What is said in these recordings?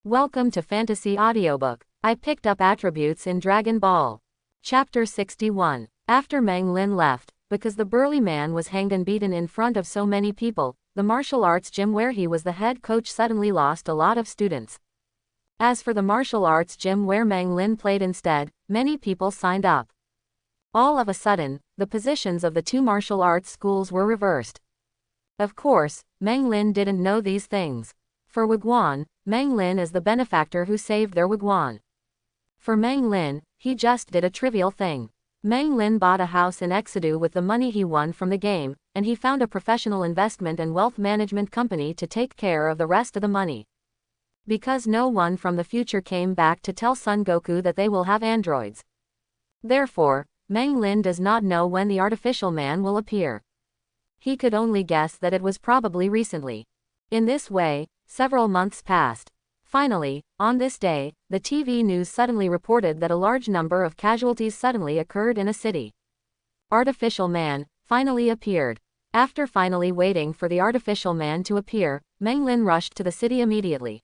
Welcome to Fantasy Audiobook. I picked up attributes in Dragon Ball. Chapter 61. After Meng Lin left, because the burly man was hanged and beaten in front of so many people, the martial arts gym where he was the head coach suddenly lost a lot of students. As for the martial arts gym where Meng Lin played instead, many people signed up. All of a sudden, the positions of the two martial arts schools were reversed. Of course, Meng Lin didn't know these things. For Wiguan, Meng Lin is the benefactor who saved their Wiguan. For Meng Lin, he just did a trivial thing. Meng Lin bought a house in Exedu with the money he won from the game, and he found a professional investment and wealth management company to take care of the rest of the money. Because no one from the future came back to tell Son Goku that they will have androids. Therefore, Meng Lin does not know when the artificial man will appear. He could only guess that it was probably recently. In this way, several months passed. Finally, on this day, the TV news suddenly reported that a large number of casualties suddenly occurred in a city. Artificial man finally appeared. After finally waiting for the artificial man to appear, Meng Lin rushed to the city immediately.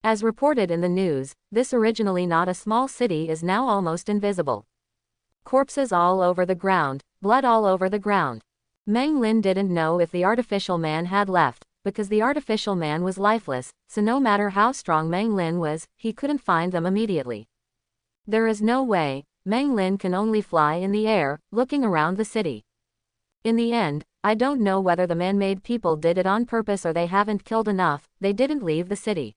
As reported in the news, this originally not a small city is now almost invisible. Corpses all over the ground, blood all over the ground. Meng Lin didn't know if the artificial man had left, because the artificial man was lifeless, so no matter how strong Meng Lin was, he couldn't find them immediately. There is no way, Meng Lin can only fly in the air, looking around the city. In the end, I don't know whether the man-made people did it on purpose or they haven't killed enough, they didn't leave the city.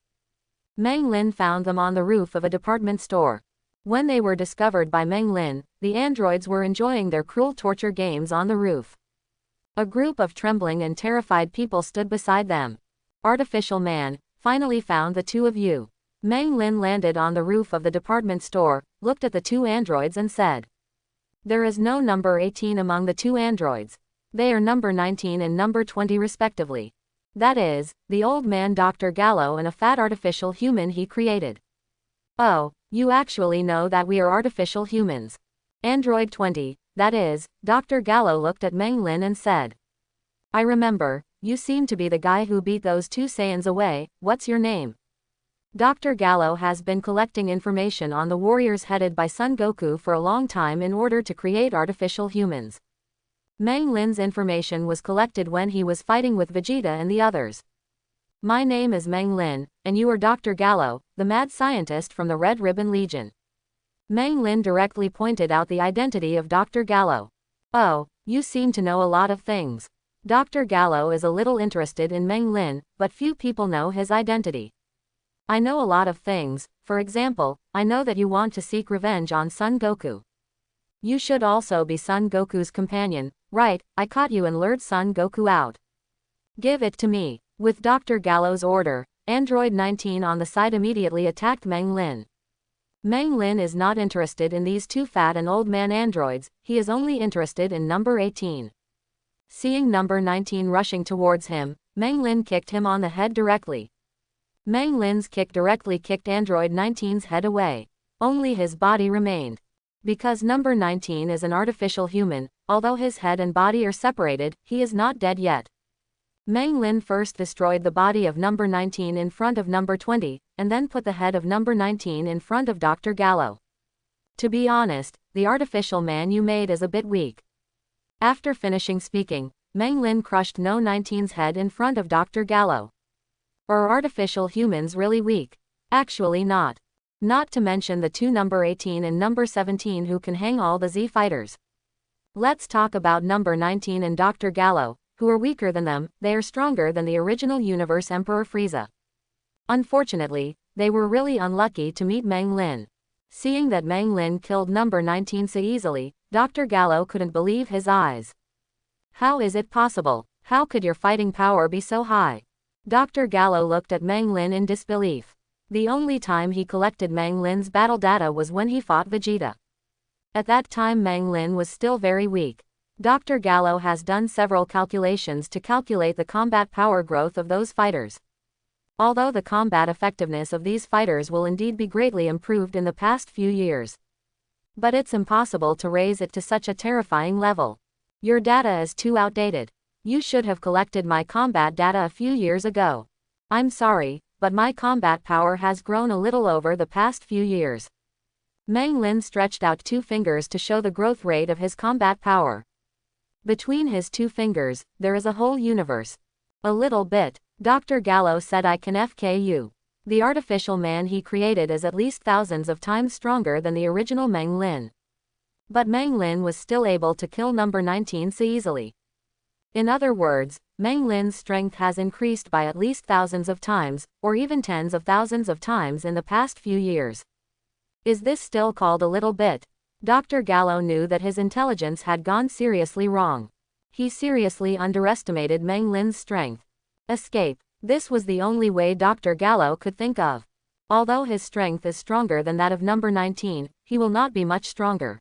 Meng Lin found them on the roof of a department store. When they were discovered by Meng Lin, the androids were enjoying their cruel torture games on the roof. A group of trembling and terrified people stood beside them. Artificial man finally found the two of you. Meng Lin landed on the roof of the department store, looked at the two androids and said, "There is no number 18 among the two androids. They are number 19 and number 20 respectively. That is, the old man Dr. Gallo and a fat artificial human he created." "Oh, you actually know that we are artificial humans." Android 20, that is, Dr. Gallo looked at Meng Lin and said, "I remember, you seem to be the guy who beat those two Saiyans away, what's your name?" Dr. Gallo has been collecting information on the warriors headed by Son Goku for a long time in order to create artificial humans. Meng Lin's information was collected when he was fighting with Vegeta and the others. "My name is Meng Lin, and you are Dr. Gallo, the mad scientist from the Red Ribbon Legion." Meng Lin directly pointed out the identity of Dr. Gallo. "Oh, you seem to know a lot of things." Dr. Gallo is a little interested in Meng Lin, but few people know his identity. "I know a lot of things, for example, I know that you want to seek revenge on Son Goku. You should also be Son Goku's companion, right? I caught you and lured Son Goku out. Give it to me." With Dr. Gallo's order, Android 19 on the side immediately attacked Meng Lin. Meng Lin is not interested in these two fat and old man androids, he is only interested in number 18. Seeing number 19 rushing towards him, Meng Lin kicked him on the head directly. Meng Lin's kick directly kicked Android 19's head away. Only his body remained. Because number 19 is an artificial human, although his head and body are separated, he is not dead yet. Meng Lin first destroyed the body of number 19 in front of number 20, and then put the head of number 19 in front of Dr. Gallo. "To be honest, the artificial man you made is a bit weak." After finishing speaking, Meng Lin crushed No 19's head in front of Dr. Gallo. Are artificial humans really weak? Actually not. Not to mention the two number 18 and number 17 who can hang all the Z fighters. Let's talk about number 19 and Dr. Gallo, who are weaker than them, they are stronger than the original universe Emperor Frieza. Unfortunately, they were really unlucky to meet Meng Lin. Seeing that Meng Lin killed number 19 so easily, Dr. Gallo couldn't believe his eyes. "How is it possible? How could your fighting power be so high?" Dr. Gallo looked at Meng Lin in disbelief. The only time he collected Meng Lin's battle data was when he fought Vegeta. At that time Meng Lin was still very weak. Dr. Gallo has done several calculations to calculate the combat power growth of those fighters. Although the combat effectiveness of these fighters will indeed be greatly improved in the past few years. But it's impossible to raise it to such a terrifying level. Your data is too outdated. You should have collected my combat data a few years ago. I'm sorry, but my combat power has grown a little over the past few years. Meng Lin stretched out 2 fingers to show the growth rate of his combat power. Between his 2 fingers, there is a whole universe. A little bit. Dr. Gallo said I can FK you. The artificial man he created is at least thousands of times stronger than the original Meng Lin. But Meng Lin was still able to kill number 19 so easily. In other words, Meng Lin's strength has increased by at least thousands of times, or even tens of thousands of times in the past few years. Is this still called a little bit? Dr. Gallo knew that his intelligence had gone seriously wrong. He seriously underestimated Meng Lin's strength. Escape. This was the only way Dr. Gallo could think of. Although his strength is stronger than that of number 19, he will not be much stronger.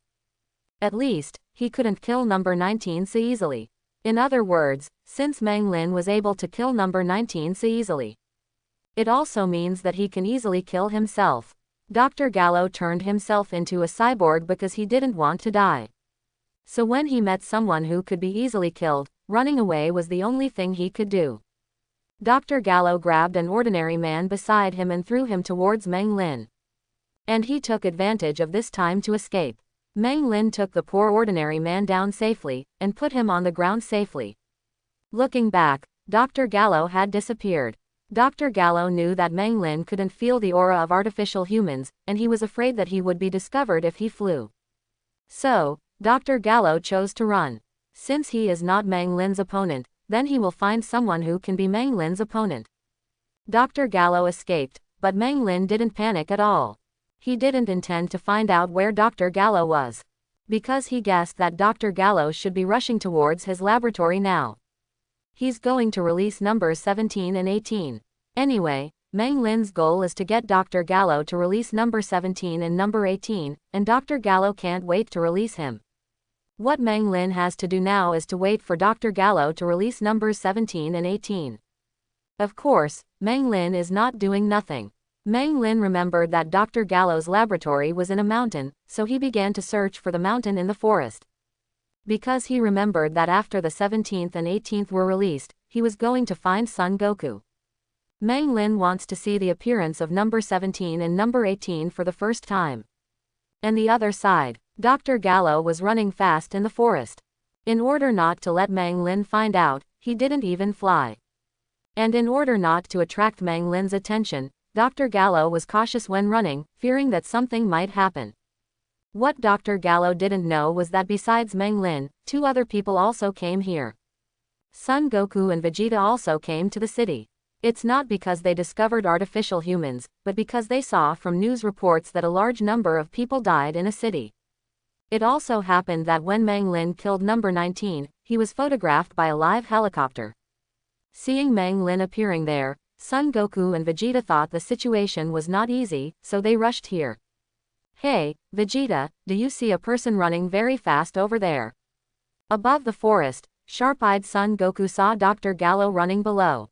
At least, he couldn't kill number 19 so easily. In other words, since Meng Lin was able to kill number 19 so easily, it also means that he can easily kill himself. Dr. Gallo turned himself into a cyborg because he didn't want to die. So when he met someone who could be easily killed, running away was the only thing he could do. Dr. Gallo grabbed an ordinary man beside him and threw him towards Meng Lin. And he took advantage of this time to escape. Meng Lin took the poor ordinary man down safely, and put him on the ground safely. Looking back, Dr. Gallo had disappeared. Dr. Gallo knew that Meng Lin couldn't feel the aura of artificial humans, and he was afraid that he would be discovered if he flew. So, Dr. Gallo chose to run. Since he is not Meng Lin's opponent, then he will find someone who can be Meng Lin's opponent. Dr. Gallo escaped, but Meng Lin didn't panic at all. He didn't intend to find out where Dr. Gallo was, because he guessed that Dr. Gallo should be rushing towards his laboratory now. He's going to release numbers 17 and 18. Anyway, Meng Lin's goal is to get Dr. Gallo to release number 17 and number 18, and Dr. Gallo can't wait to release him. What Meng Lin has to do now is to wait for Dr. Gallo to release numbers 17 and 18. Of course, Meng Lin is not doing nothing. Meng Lin remembered that Dr. Gallo's laboratory was in a mountain, so he began to search for the mountain in the forest. Because he remembered that after the 17th and 18th were released, he was going to find Son Goku. Meng Lin wants to see the appearance of number 17 and number 18 for the first time. And the other side, Dr. Gallo was running fast in the forest. In order not to let Meng Lin find out, he didn't even fly. And in order not to attract Meng Lin's attention, Dr. Gallo was cautious when running, fearing that something might happen. What Dr. Gallo didn't know was that besides Meng Lin, 2 other people also came here. Son Goku and Vegeta also came to the city. It's not because they discovered artificial humans, but because they saw from news reports that a large number of people died in a city. It also happened that when Meng Lin killed number 19, he was photographed by a live helicopter. Seeing Meng Lin appearing there, Son Goku and Vegeta thought the situation was not easy, so they rushed here. Hey, Vegeta, do you see a person running very fast over there? Above the forest, sharp-eyed Son Goku saw Dr. Gallo running below.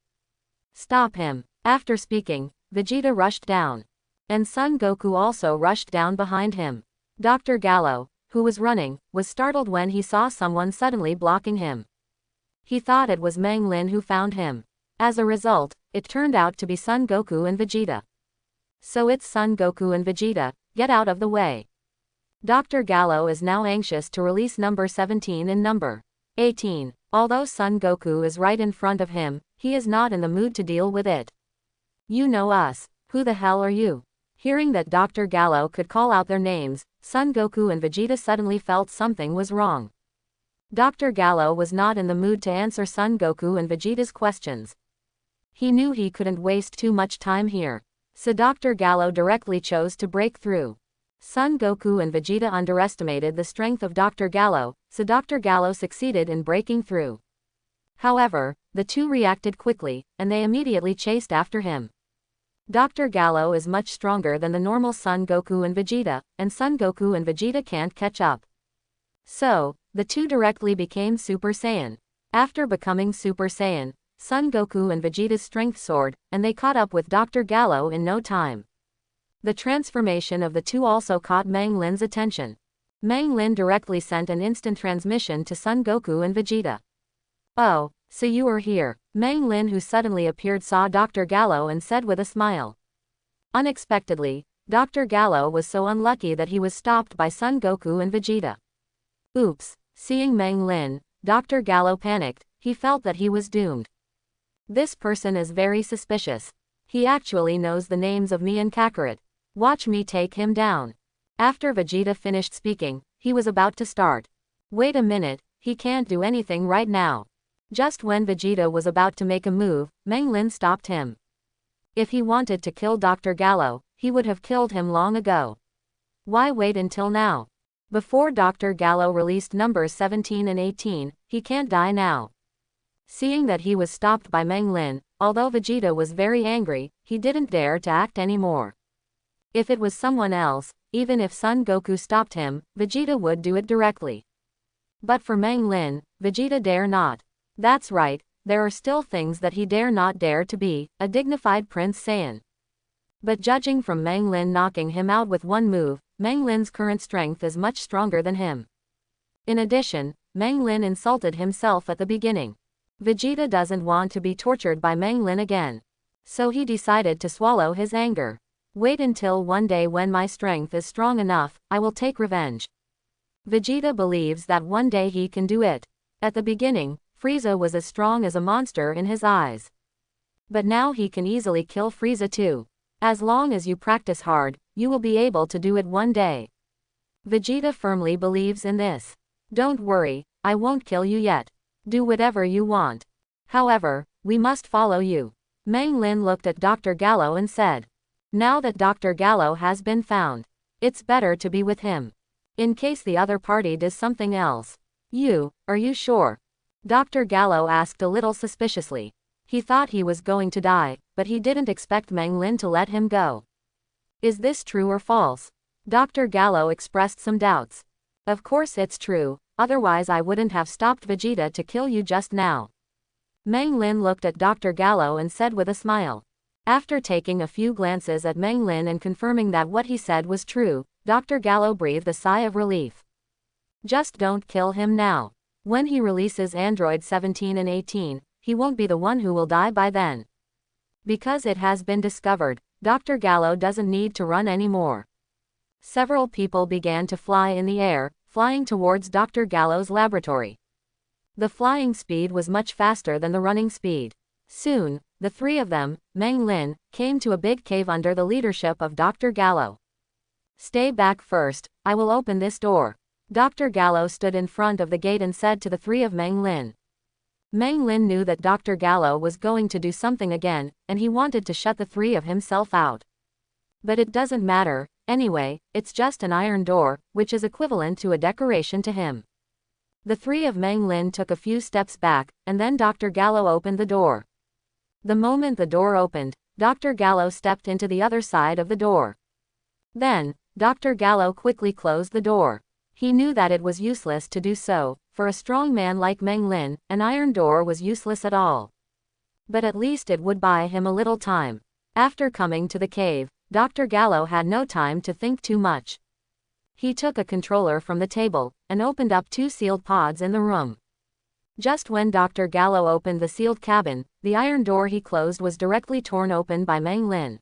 Stop him. After speaking, Vegeta rushed down. And Son Goku also rushed down behind him. Dr. Gallo, who was running, was startled when he saw someone suddenly blocking him. He thought it was Meng Lin who found him. As a result, it turned out to be Son Goku and Vegeta. So it's Son Goku and Vegeta, get out of the way. Dr. Gallo is now anxious to release number 17 and number 18. Although Son Goku is right in front of him, he is not in the mood to deal with it. You know us. Who the hell are you? Hearing that Dr. Gallo could call out their names, Son Goku and Vegeta suddenly felt something was wrong. Dr. Gallo was not in the mood to answer Son Goku and Vegeta's questions. He knew he couldn't waste too much time here. So Dr. Gallo directly chose to break through. Son Goku and Vegeta underestimated the strength of Dr. Gallo, so Dr. Gallo succeeded in breaking through. However, the 2 reacted quickly, and they immediately chased after him. Dr. Gallo is much stronger than the normal Son Goku and Vegeta, and Son Goku and Vegeta can't catch up. So, the 2 directly became Super Saiyan. After becoming Super Saiyan, Son Goku and Vegeta's strength soared, and they caught up with Dr. Gallo in no time. The transformation of the 2 also caught Meng Lin's attention. Meng Lin directly sent an instant transmission to Son Goku and Vegeta. Oh, so you are here. Meng Lin, who suddenly appeared, saw Dr. Gallo and said with a smile. Unexpectedly, Dr. Gallo was so unlucky that he was stopped by Son Goku and Vegeta. Oops, seeing Meng Lin, Dr. Gallo panicked. He felt that he was doomed. This person is very suspicious. He actually knows the names of me and Kakarot. Watch me take him down. After Vegeta finished speaking, he was about to start. Wait a minute, he can't do anything right now. Just when Vegeta was about to make a move, Meng Lin stopped him. If he wanted to kill Dr. Gallo, he would have killed him long ago. Why wait until now? Before Dr. Gallo released numbers 17 and 18, he can't die now. Seeing that he was stopped by Meng Lin, although Vegeta was very angry, he didn't dare to act anymore. If it was someone else, even if Son Goku stopped him, Vegeta would do it directly. But for Meng Lin, Vegeta dare not. That's right, there are still things that he dare not dare to be, a dignified Prince Saiyan. But judging from Meng Lin knocking him out with one move, Meng Lin's current strength is much stronger than him. In addition, Meng Lin insulted himself at the beginning. Vegeta doesn't want to be tortured by Meng Lin again. So he decided to swallow his anger. Wait until one day when my strength is strong enough, I will take revenge. Vegeta believes that one day he can do it. At the beginning, Frieza was as strong as a monster in his eyes. But now he can easily kill Frieza too. As long as you practice hard, you will be able to do it one day. Vegeta firmly believes in this. Don't worry, I won't kill you yet. Do whatever you want. However, we must follow you. Meng Lin looked at Dr. Gallo and said. Now that Dr. Gallo has been found, it's better to be with him. In case the other party does something else. Are you sure? Dr. Gallo asked a little suspiciously. He thought he was going to die, but he didn't expect Meng Lin to let him go. Is this true or false? Dr. Gallo expressed some doubts. Of course it's true, otherwise I wouldn't have stopped Vegeta to kill you just now. Meng Lin looked at Dr. Gallo and said with a smile. After taking a few glances at Meng Lin and confirming that what he said was true, Dr. Gallo breathed a sigh of relief. Just don't kill him now. When he releases Android 17 and 18, he won't be the one who will die by then. Because it has been discovered, Dr. Gallo doesn't need to run anymore. Several people began to fly in the air, flying towards Dr. Gallo's laboratory. The flying speed was much faster than the running speed. Soon, the three of them, Meng Lin, came to a big cave under the leadership of Dr. Gallo. Stay back first, I will open this door. Dr. Gallo stood in front of the gate and said to the three of Meng Lin. Meng Lin knew that Dr. Gallo was going to do something again, and he wanted to shut the three of himself out. But it doesn't matter, anyway, it's just an iron door, which is equivalent to a decoration to him. The three of Meng Lin took a few steps back, and then Dr. Gallo opened the door. The moment the door opened, Dr. Gallo stepped into the other side of the door. Then, Dr. Gallo quickly closed the door. He knew that it was useless to do so. For a strong man like Meng Lin, an iron door was useless at all. But at least it would buy him a little time. After coming to the cave, Dr. Gallo had no time to think too much. He took a controller from the table, and opened up two sealed pods in the room. Just when Dr. Gallo opened the sealed cabin, the iron door he closed was directly torn open by Meng Lin.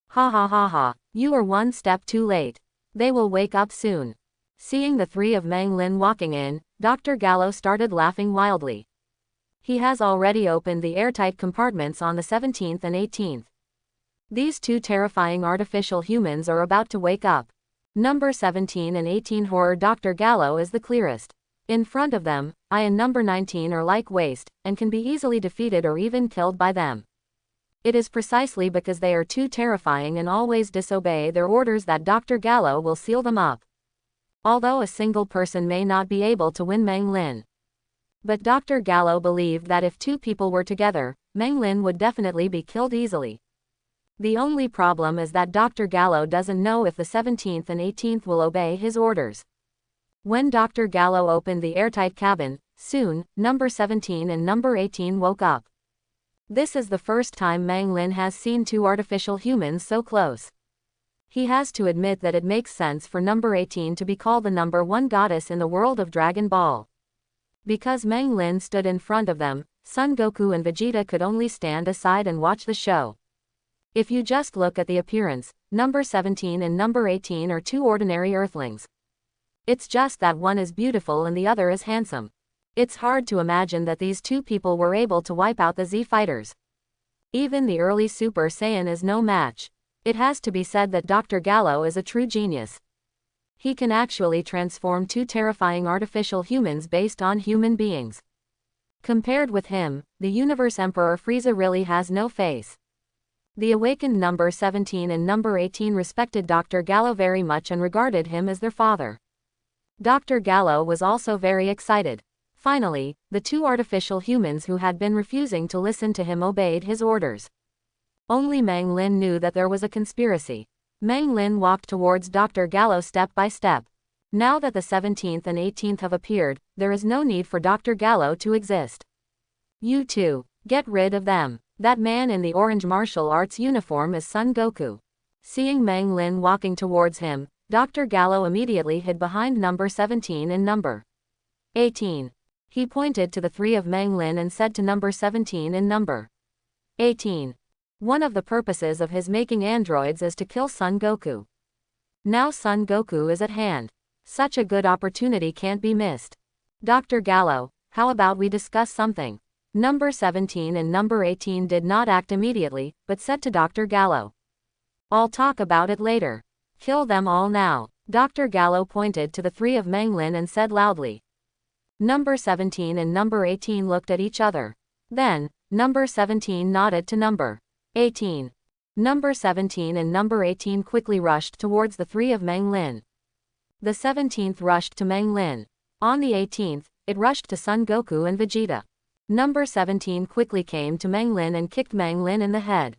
Ha ha ha ha, you are one step too late. They will wake up soon. Seeing the three of Meng Lin walking in, Dr. Gallo started laughing wildly. He has already opened the airtight compartments on the 17th and 18th. These two terrifying artificial humans are about to wake up. Number 17 and 18 horror. Dr. Gallo is the clearest. In front of them, I and number 19 are like waste, and can be easily defeated or even killed by them. It is precisely because they are too terrifying and always disobey their orders that Dr. Gallo will seal them up. Although a single person may not be able to win Meng Lin. But Dr. Gallo believed that if two people were together, Meng Lin would definitely be killed easily. The only problem is that Dr. Gallo doesn't know if the 17th and 18th will obey his orders. When Dr. Gallo opened the airtight cabin, soon, number 17 and number 18 woke up. This is the first time Meng Lin has seen two artificial humans so close. He has to admit that it makes sense for number 18 to be called the number one goddess in the world of Dragon Ball. Because Meng Lin stood in front of them, Son Goku and Vegeta could only stand aside and watch the show. If you just look at the appearance, number 17 and number 18 are two ordinary Earthlings. It's just that one is beautiful and the other is handsome. It's hard to imagine that these two people were able to wipe out the Z fighters. Even the early Super Saiyan is no match. It has to be said that Dr. Gallo is a true genius. He can actually transform two terrifying artificial humans based on human beings. Compared with him, the Universe Emperor Frieza really has no face. The awakened number 17 and number 18 respected Dr. Gallo very much and regarded him as their father. Dr. Gallo was also very excited. Finally, the two artificial humans who had been refusing to listen to him obeyed his orders. Only Mang Lin knew that there was a conspiracy. Mang Lin walked towards Dr. Gallo step by step. Now that the 17th and 18th have appeared, there is no need for Dr. Gallo to exist. You two, get rid of them. That man in the orange martial arts uniform is Son Goku. Seeing Mang Lin walking towards him, Dr. Gallo immediately hid behind number 17 and number 18. He pointed to the three of Mang Lin and said to number 17 and number 18. One of the purposes of his making androids is to kill Son Goku. Now Son Goku is at hand. Such a good opportunity can't be missed. Dr. Gallo, how about we discuss something? Number 17 and number 18 did not act immediately, but said to Dr. Gallo, "I'll talk about it later. Kill them all now." Dr. Gallo pointed to the three of Mang Lin and said loudly. Number 17 and number 18 looked at each other. Then, number 17 nodded to number 18. Number 17 and number 18 quickly rushed towards the three of Mang Lin. The 17th rushed to Mang Lin. On the 18th, it rushed to Son Goku and Vegeta. Number 17 quickly came to Mang Lin and kicked Mang Lin in the head.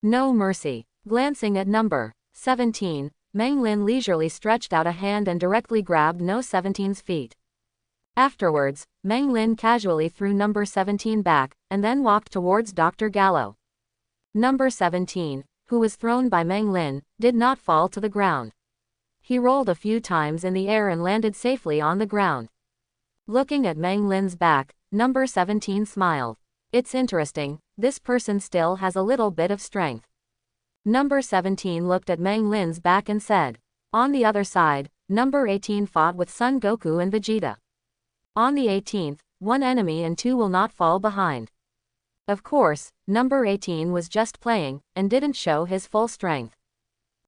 No mercy. Glancing at number 17, Mang Lin leisurely stretched out a hand and directly grabbed No 17's feet. Afterwards, Mang Lin casually threw number 17 back, and then walked towards Dr. Gallo. Number 17, who was thrown by Mang Lin, did not fall to the ground. He rolled a few times in the air and landed safely on the ground. Looking at Mang Lin's back, number 17 smiled. It's interesting, this person still has a little bit of strength. Number 17 looked at Mang Lin's back and said. On the other side, number 18 fought with Son Goku and Vegeta. On the 18th, one enemy and two will not fall behind. Of course, number 18 was just playing, and didn't show his full strength.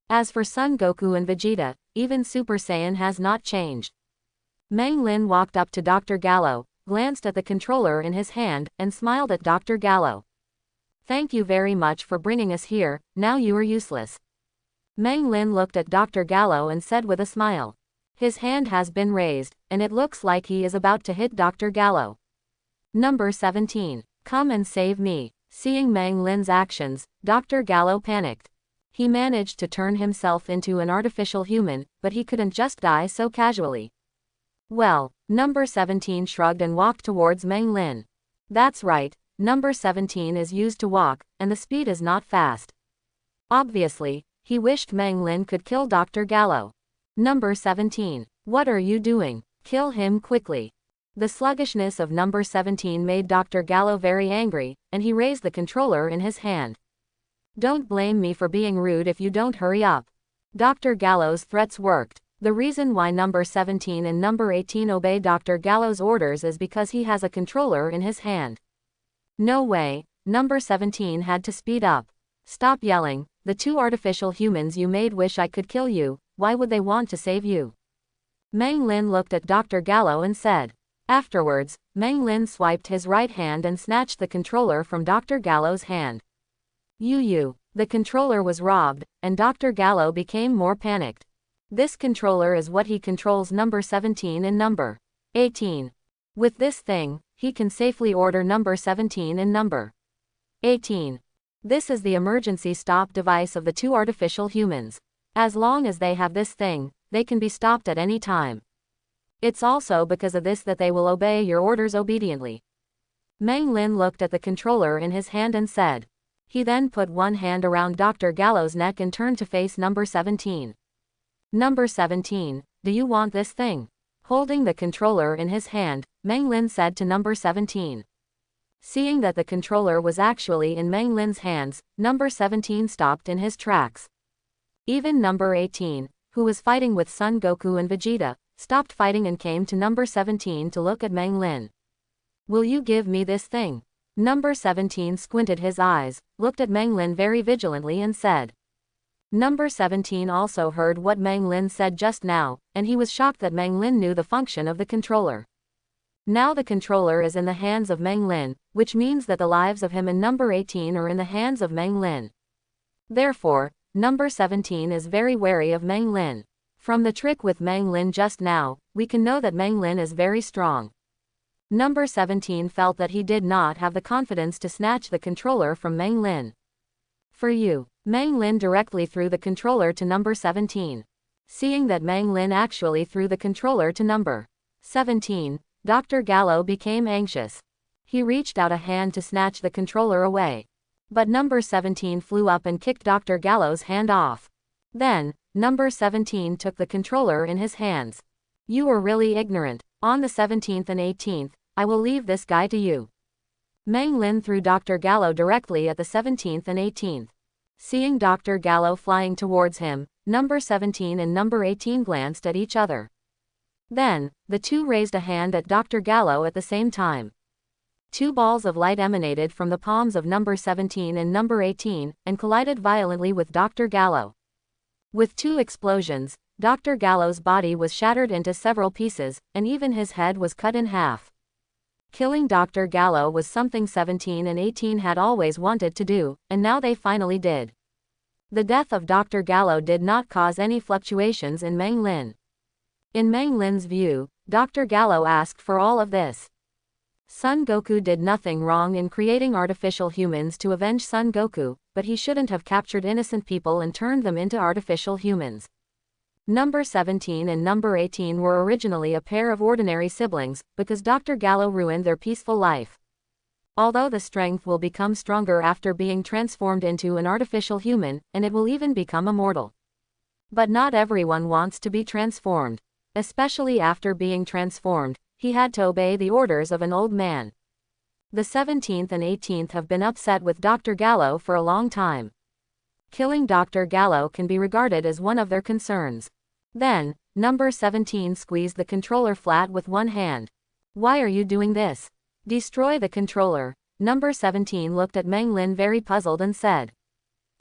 As for Son Goku and Vegeta, even Super Saiyan has not changed. Mang Lin walked up to Dr. Gallo, glanced at the controller in his hand, and smiled at Dr. Gallo. Thank you very much for bringing us here, now you are useless. Mang Lin looked at Dr. Gallo and said with a smile. His hand has been raised, and it looks like he is about to hit Dr. Gallo. Number 17, come and save me. Seeing Mang Lin's actions, Dr. Gallo panicked. He managed to turn himself into an artificial human, but he couldn't just die so casually. Well, number 17 shrugged and walked towards Mang Lin. That's right, number 17 is used to walk, and the speed is not fast. Obviously, he wished Mang Lin could kill Dr. Gallo. Number 17, what are you doing? Kill him quickly. The sluggishness of number 17 made Dr. Gallo very angry, and he raised the controller in his hand. Don't blame me for being rude if you don't hurry up. Dr. Gallo's threats worked. The reason why number 17 and number 18 obey Dr. Gallo's orders is because he has a controller in his hand. No way, number 17 had to speed up. Stop yelling, the two artificial humans you made wish I could kill you, why would they want to save you? Mang Lin looked at Dr. Gallo and said. Afterwards, Mang Lin swiped his right hand and snatched the controller from Dr. Gallo's hand. The controller was robbed, and Dr. Gallo became more panicked. This controller is what he controls number 17 and number 18. With this thing, he can safely order number 17 and number 18. This is the emergency stop device of the two artificial humans. As long as they have this thing, they can be stopped at any time. It's also because of this that they will obey your orders obediently. Mang Lin looked at the controller in his hand and said. He then put one hand around Dr. Gallo's neck and turned to face number 17. Number 17, do you want this thing? Holding the controller in his hand, Mang Lin said to number 17. Seeing that the controller was actually in Meng Lin's hands, number 17 stopped in his tracks. Even number 18, who was fighting with Son Goku and Vegeta, stopped fighting and came to number 17 to look at Meng Lin. Will you give me this thing? Number 17 squinted his eyes, looked at Meng Lin very vigilantly and said. Number 17 also heard what Meng Lin said just now, and he was shocked that Meng Lin knew the function of the controller. Now the controller is in the hands of Meng Lin, which means that the lives of him and number 18 are in the hands of Meng Lin. Therefore, number 17 is very wary of Meng Lin. From the trick with Meng Lin just now, we can know that Meng Lin is very strong. Number 17 felt that he did not have the confidence to snatch the controller from Meng Lin. For you. Meng Lin directly threw the controller to number 17. Seeing that Meng Lin actually threw the controller to number 17, Dr. Gallo became anxious. He reached out a hand to snatch the controller away. But number 17 flew up and kicked Dr. Gallo's hand off. Then, number 17 took the controller in his hands. You were really ignorant. On the 17th and 18th, I will leave this guy to you. Meng Lin threw Dr. Gallo directly at the 17th and 18th. Seeing Dr. Gallo flying towards him, number 17 and number 18 glanced at each other. Then, the two raised a hand at Dr. Gallo at the same time. Two balls of light emanated from the palms of number 17 and number 18, and collided violently with Dr. Gallo. With two explosions, Dr. Gallo's body was shattered into several pieces, and even his head was cut in half. Killing Dr. Gallo was something 17 and 18 had always wanted to do, and now they finally did. The death of Dr. Gallo did not cause any fluctuations in Meng Lin. In Meng Lin's view, Dr. Gallo asked for all of this. Son Goku did nothing wrong in creating artificial humans to avenge Son Goku, but he shouldn't have captured innocent people and turned them into artificial humans. Number 17 and number 18 were originally a pair of ordinary siblings, because Dr. Gallo ruined their peaceful life. Although the strength will become stronger after being transformed into an artificial human, and it will even become immortal. But not everyone wants to be transformed. Especially after being transformed, he had to obey the orders of an old man. The 17th and 18th have been upset with Dr. Gallo for a long time. Killing Dr. Gallo can be regarded as one of their concerns. Then, number 17 squeezed the controller flat with one hand. Why are you doing this? Destroy the controller. Number 17 looked at Meng Lin very puzzled and said.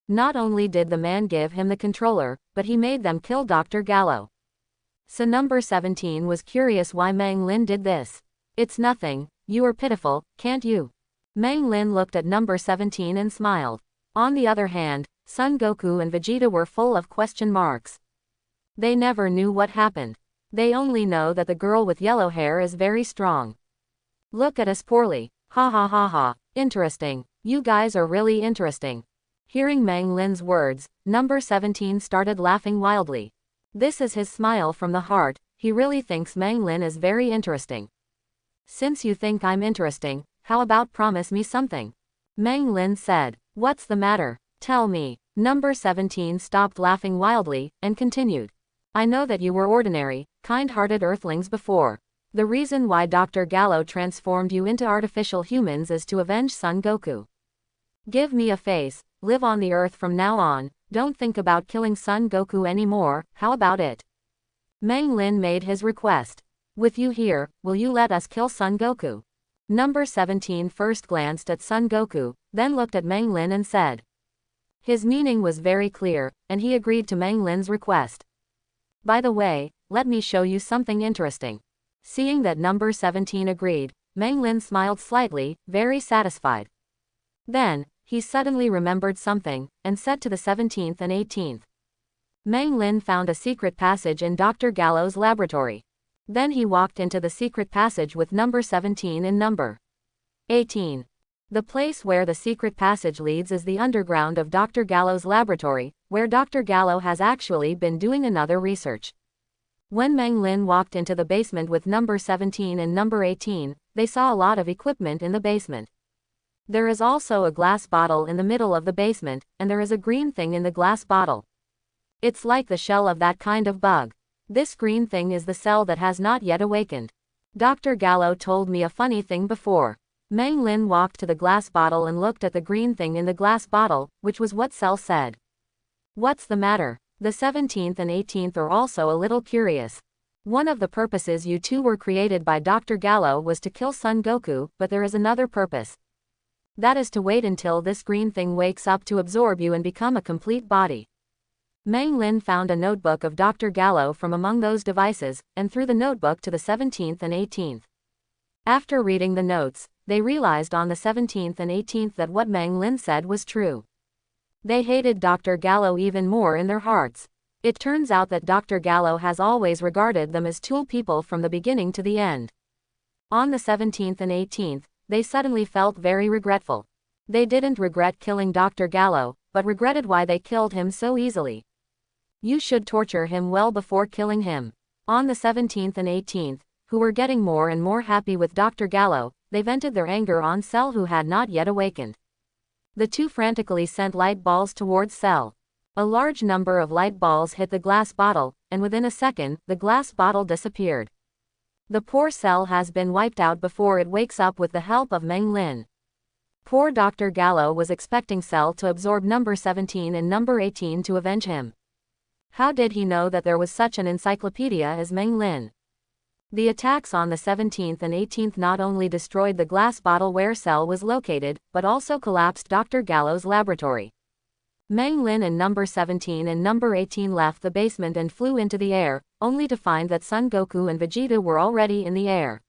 Not only did the man give him the controller, but he made them kill Dr. Gallo. So number 17 was curious why Meng Lin did this. It's nothing, you are pitiful, can't you? Meng Lin looked at number 17 and smiled. On the other hand, Son Goku and Vegeta were full of question marks. They never knew what happened. They only know that the girl with yellow hair is very strong. Look at us poorly. Ha ha ha ha. Interesting. You guys are really interesting. Hearing Meng Lin's words, number 17 started laughing wildly. This is his smile from the heart. He really thinks Meng Lin is very interesting. Since you think I'm interesting, how about promise me something? Meng Lin said. What's the matter? Tell me. Number 17 stopped laughing wildly, and continued. I know that you were ordinary, kind-hearted earthlings before. The reason why Dr. Gallo transformed you into artificial humans is to avenge Son Goku. Give me a face, live on the earth from now on, don't think about killing Son Goku anymore, how about it? Meng Lin made his request. With you here, will you let us kill Son Goku? Number 17 first glanced at Son Goku, then looked at Meng Lin and said. His meaning was very clear, and he agreed to Meng Lin's request. By the way, let me show you something interesting. Seeing that number 17 agreed, Meng Lin smiled slightly, very satisfied. Then, he suddenly remembered something, and said to the 17th and 18th. Meng Lin found a secret passage in Dr. Gallo's laboratory. Then he walked into the secret passage with number 17 and number 18. The place where the secret passage leads is the underground of Dr. Gallo's laboratory, where Dr. Gallo has actually been doing another research. When Meng Lin walked into the basement with number 17 and number 18, they saw a lot of equipment in the basement. There is also a glass bottle in the middle of the basement, and there is a green thing in the glass bottle. It's like the shell of that kind of bug. This green thing is the cell that has not yet awakened. Dr. Gallo told me a funny thing before. Meng Lin walked to the glass bottle and looked at the green thing in the glass bottle, which was what Cell said. What's the matter? The 17th and 18th are also a little curious. One of the purposes you two were created by Dr. Gallo was to kill Son Goku, but there is another purpose. That is to wait until this green thing wakes up to absorb you and become a complete body. Meng Lin found a notebook of Dr. Gallo from among those devices, and threw the notebook to the 17th and 18th. After reading the notes, they realized on the 17th and 18th that what Meng Lin said was true. They hated Dr. Gallo even more in their hearts. It turns out that Dr. Gallo has always regarded them as tool people from the beginning to the end. On the 17th and 18th, they suddenly felt very regretful. They didn't regret killing Dr. Gallo, but regretted why they killed him so easily. You should torture him well before killing him. On the 17th and 18th, who were getting more and more happy with Dr. Gallo, they vented their anger on Cell, who had not yet awakened. The two frantically sent light balls towards Cell. A large number of light balls hit the glass bottle, and within a second, the glass bottle disappeared. The poor Cell has been wiped out before it wakes up with the help of Meng Lin. Poor Dr. Gallo was expecting Cell to absorb number 17 and number 18 to avenge him. How did he know that there was such an encyclopedia as Meng Lin? The attacks on the 17th and 18th not only destroyed the glass bottle where Cell was located, but also collapsed Dr. Gallo's laboratory. Meng Lin and number 17 and number 18 left the basement and flew into the air, only to find that Son Goku and Vegeta were already in the air.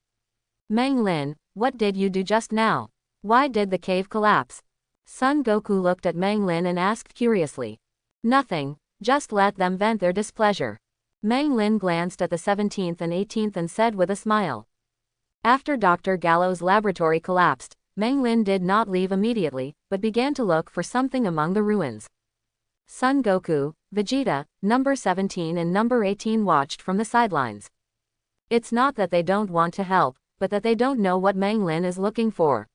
Meng Lin, what did you do just now? Why did the cave collapse? Son Goku looked at Meng Lin and asked curiously. Nothing, just let them vent their displeasure. Meng Lin glanced at the 17th and 18th and said with a smile. After Dr. Gallo's laboratory collapsed, Meng Lin did not leave immediately, but began to look for something among the ruins. Son Goku, Vegeta, number 17 and number 18 watched from the sidelines. It's not that they don't want to help, but that they don't know what Meng Lin is looking for.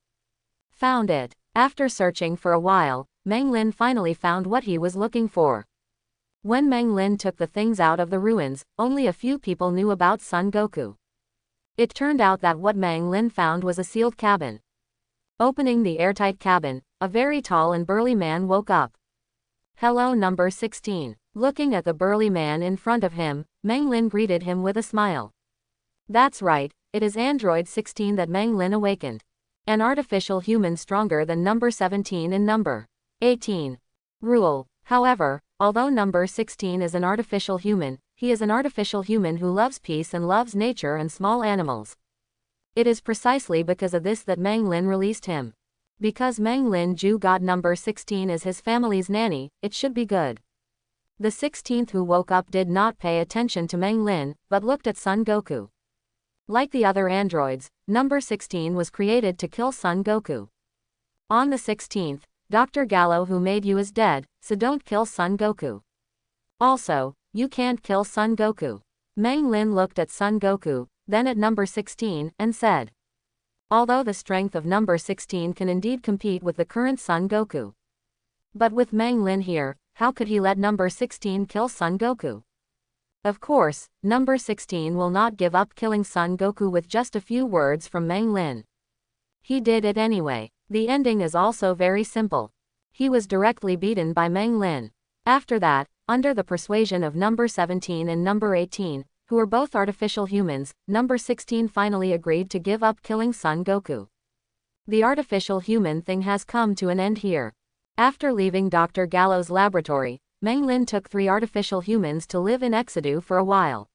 Found it. After searching for a while, Meng Lin finally found what he was looking for. When Meng Lin took the things out of the ruins, only a few people knew about Son Goku. It turned out that what Meng Lin found was a sealed cabin. Opening the airtight cabin, a very tall and burly man woke up. Hello, number 16. Looking at the burly man in front of him, Meng Lin greeted him with a smile. That's right, it is Android 16 that Meng Lin awakened. An artificial human stronger than number 17 and number 18. Rule. However, although number 16 is an artificial human, he is an artificial human who loves peace and loves nature and small animals. It is precisely because of this that Meng Lin released him. Because Meng Lin Ju got number 16 as his family's nanny, it should be good. The 16th who woke up did not pay attention to Meng Lin, but looked at Son Goku. Like the other androids, number 16 was created to kill Son Goku. On the 16th, Dr. Gallo who made you is dead, so don't kill Son Goku. Also, you can't kill Son Goku. Meng Lin looked at Son Goku, then at number 16, and said. Although the strength of number 16 can indeed compete with the current Son Goku. But with Meng Lin here, how could he let number 16 kill Son Goku? Of course, number 16 will not give up killing Son Goku with just a few words from Meng Lin. He did it anyway. The ending is also very simple. He was directly beaten by Meng Lin. After that, under the persuasion of number 17 and number 18, who were both artificial humans, number 16 finally agreed to give up killing Son Goku. The artificial human thing has come to an end here. After leaving Dr. Gallo's laboratory, Meng Lin took 3 artificial humans to live in Exedu for a while.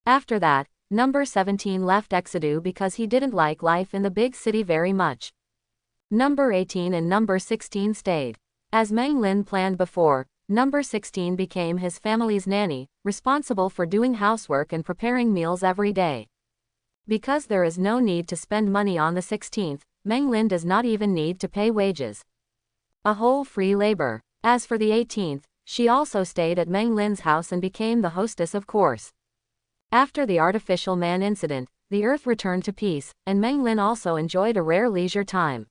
After that, number 17 left Exedu because he didn't like life in the big city very much. Number 18 and number 16 stayed. As Meng Lin planned before, number 16 became his family's nanny, responsible for doing housework and preparing meals every day. Because there is no need to spend money on the 16th, Meng Lin does not even need to pay wages. A whole free labor. As for the 18th, she also stayed at Meng Lin's house and became the hostess of course. After the artificial man incident, the earth returned to peace, and Meng Lin also enjoyed a rare leisure time.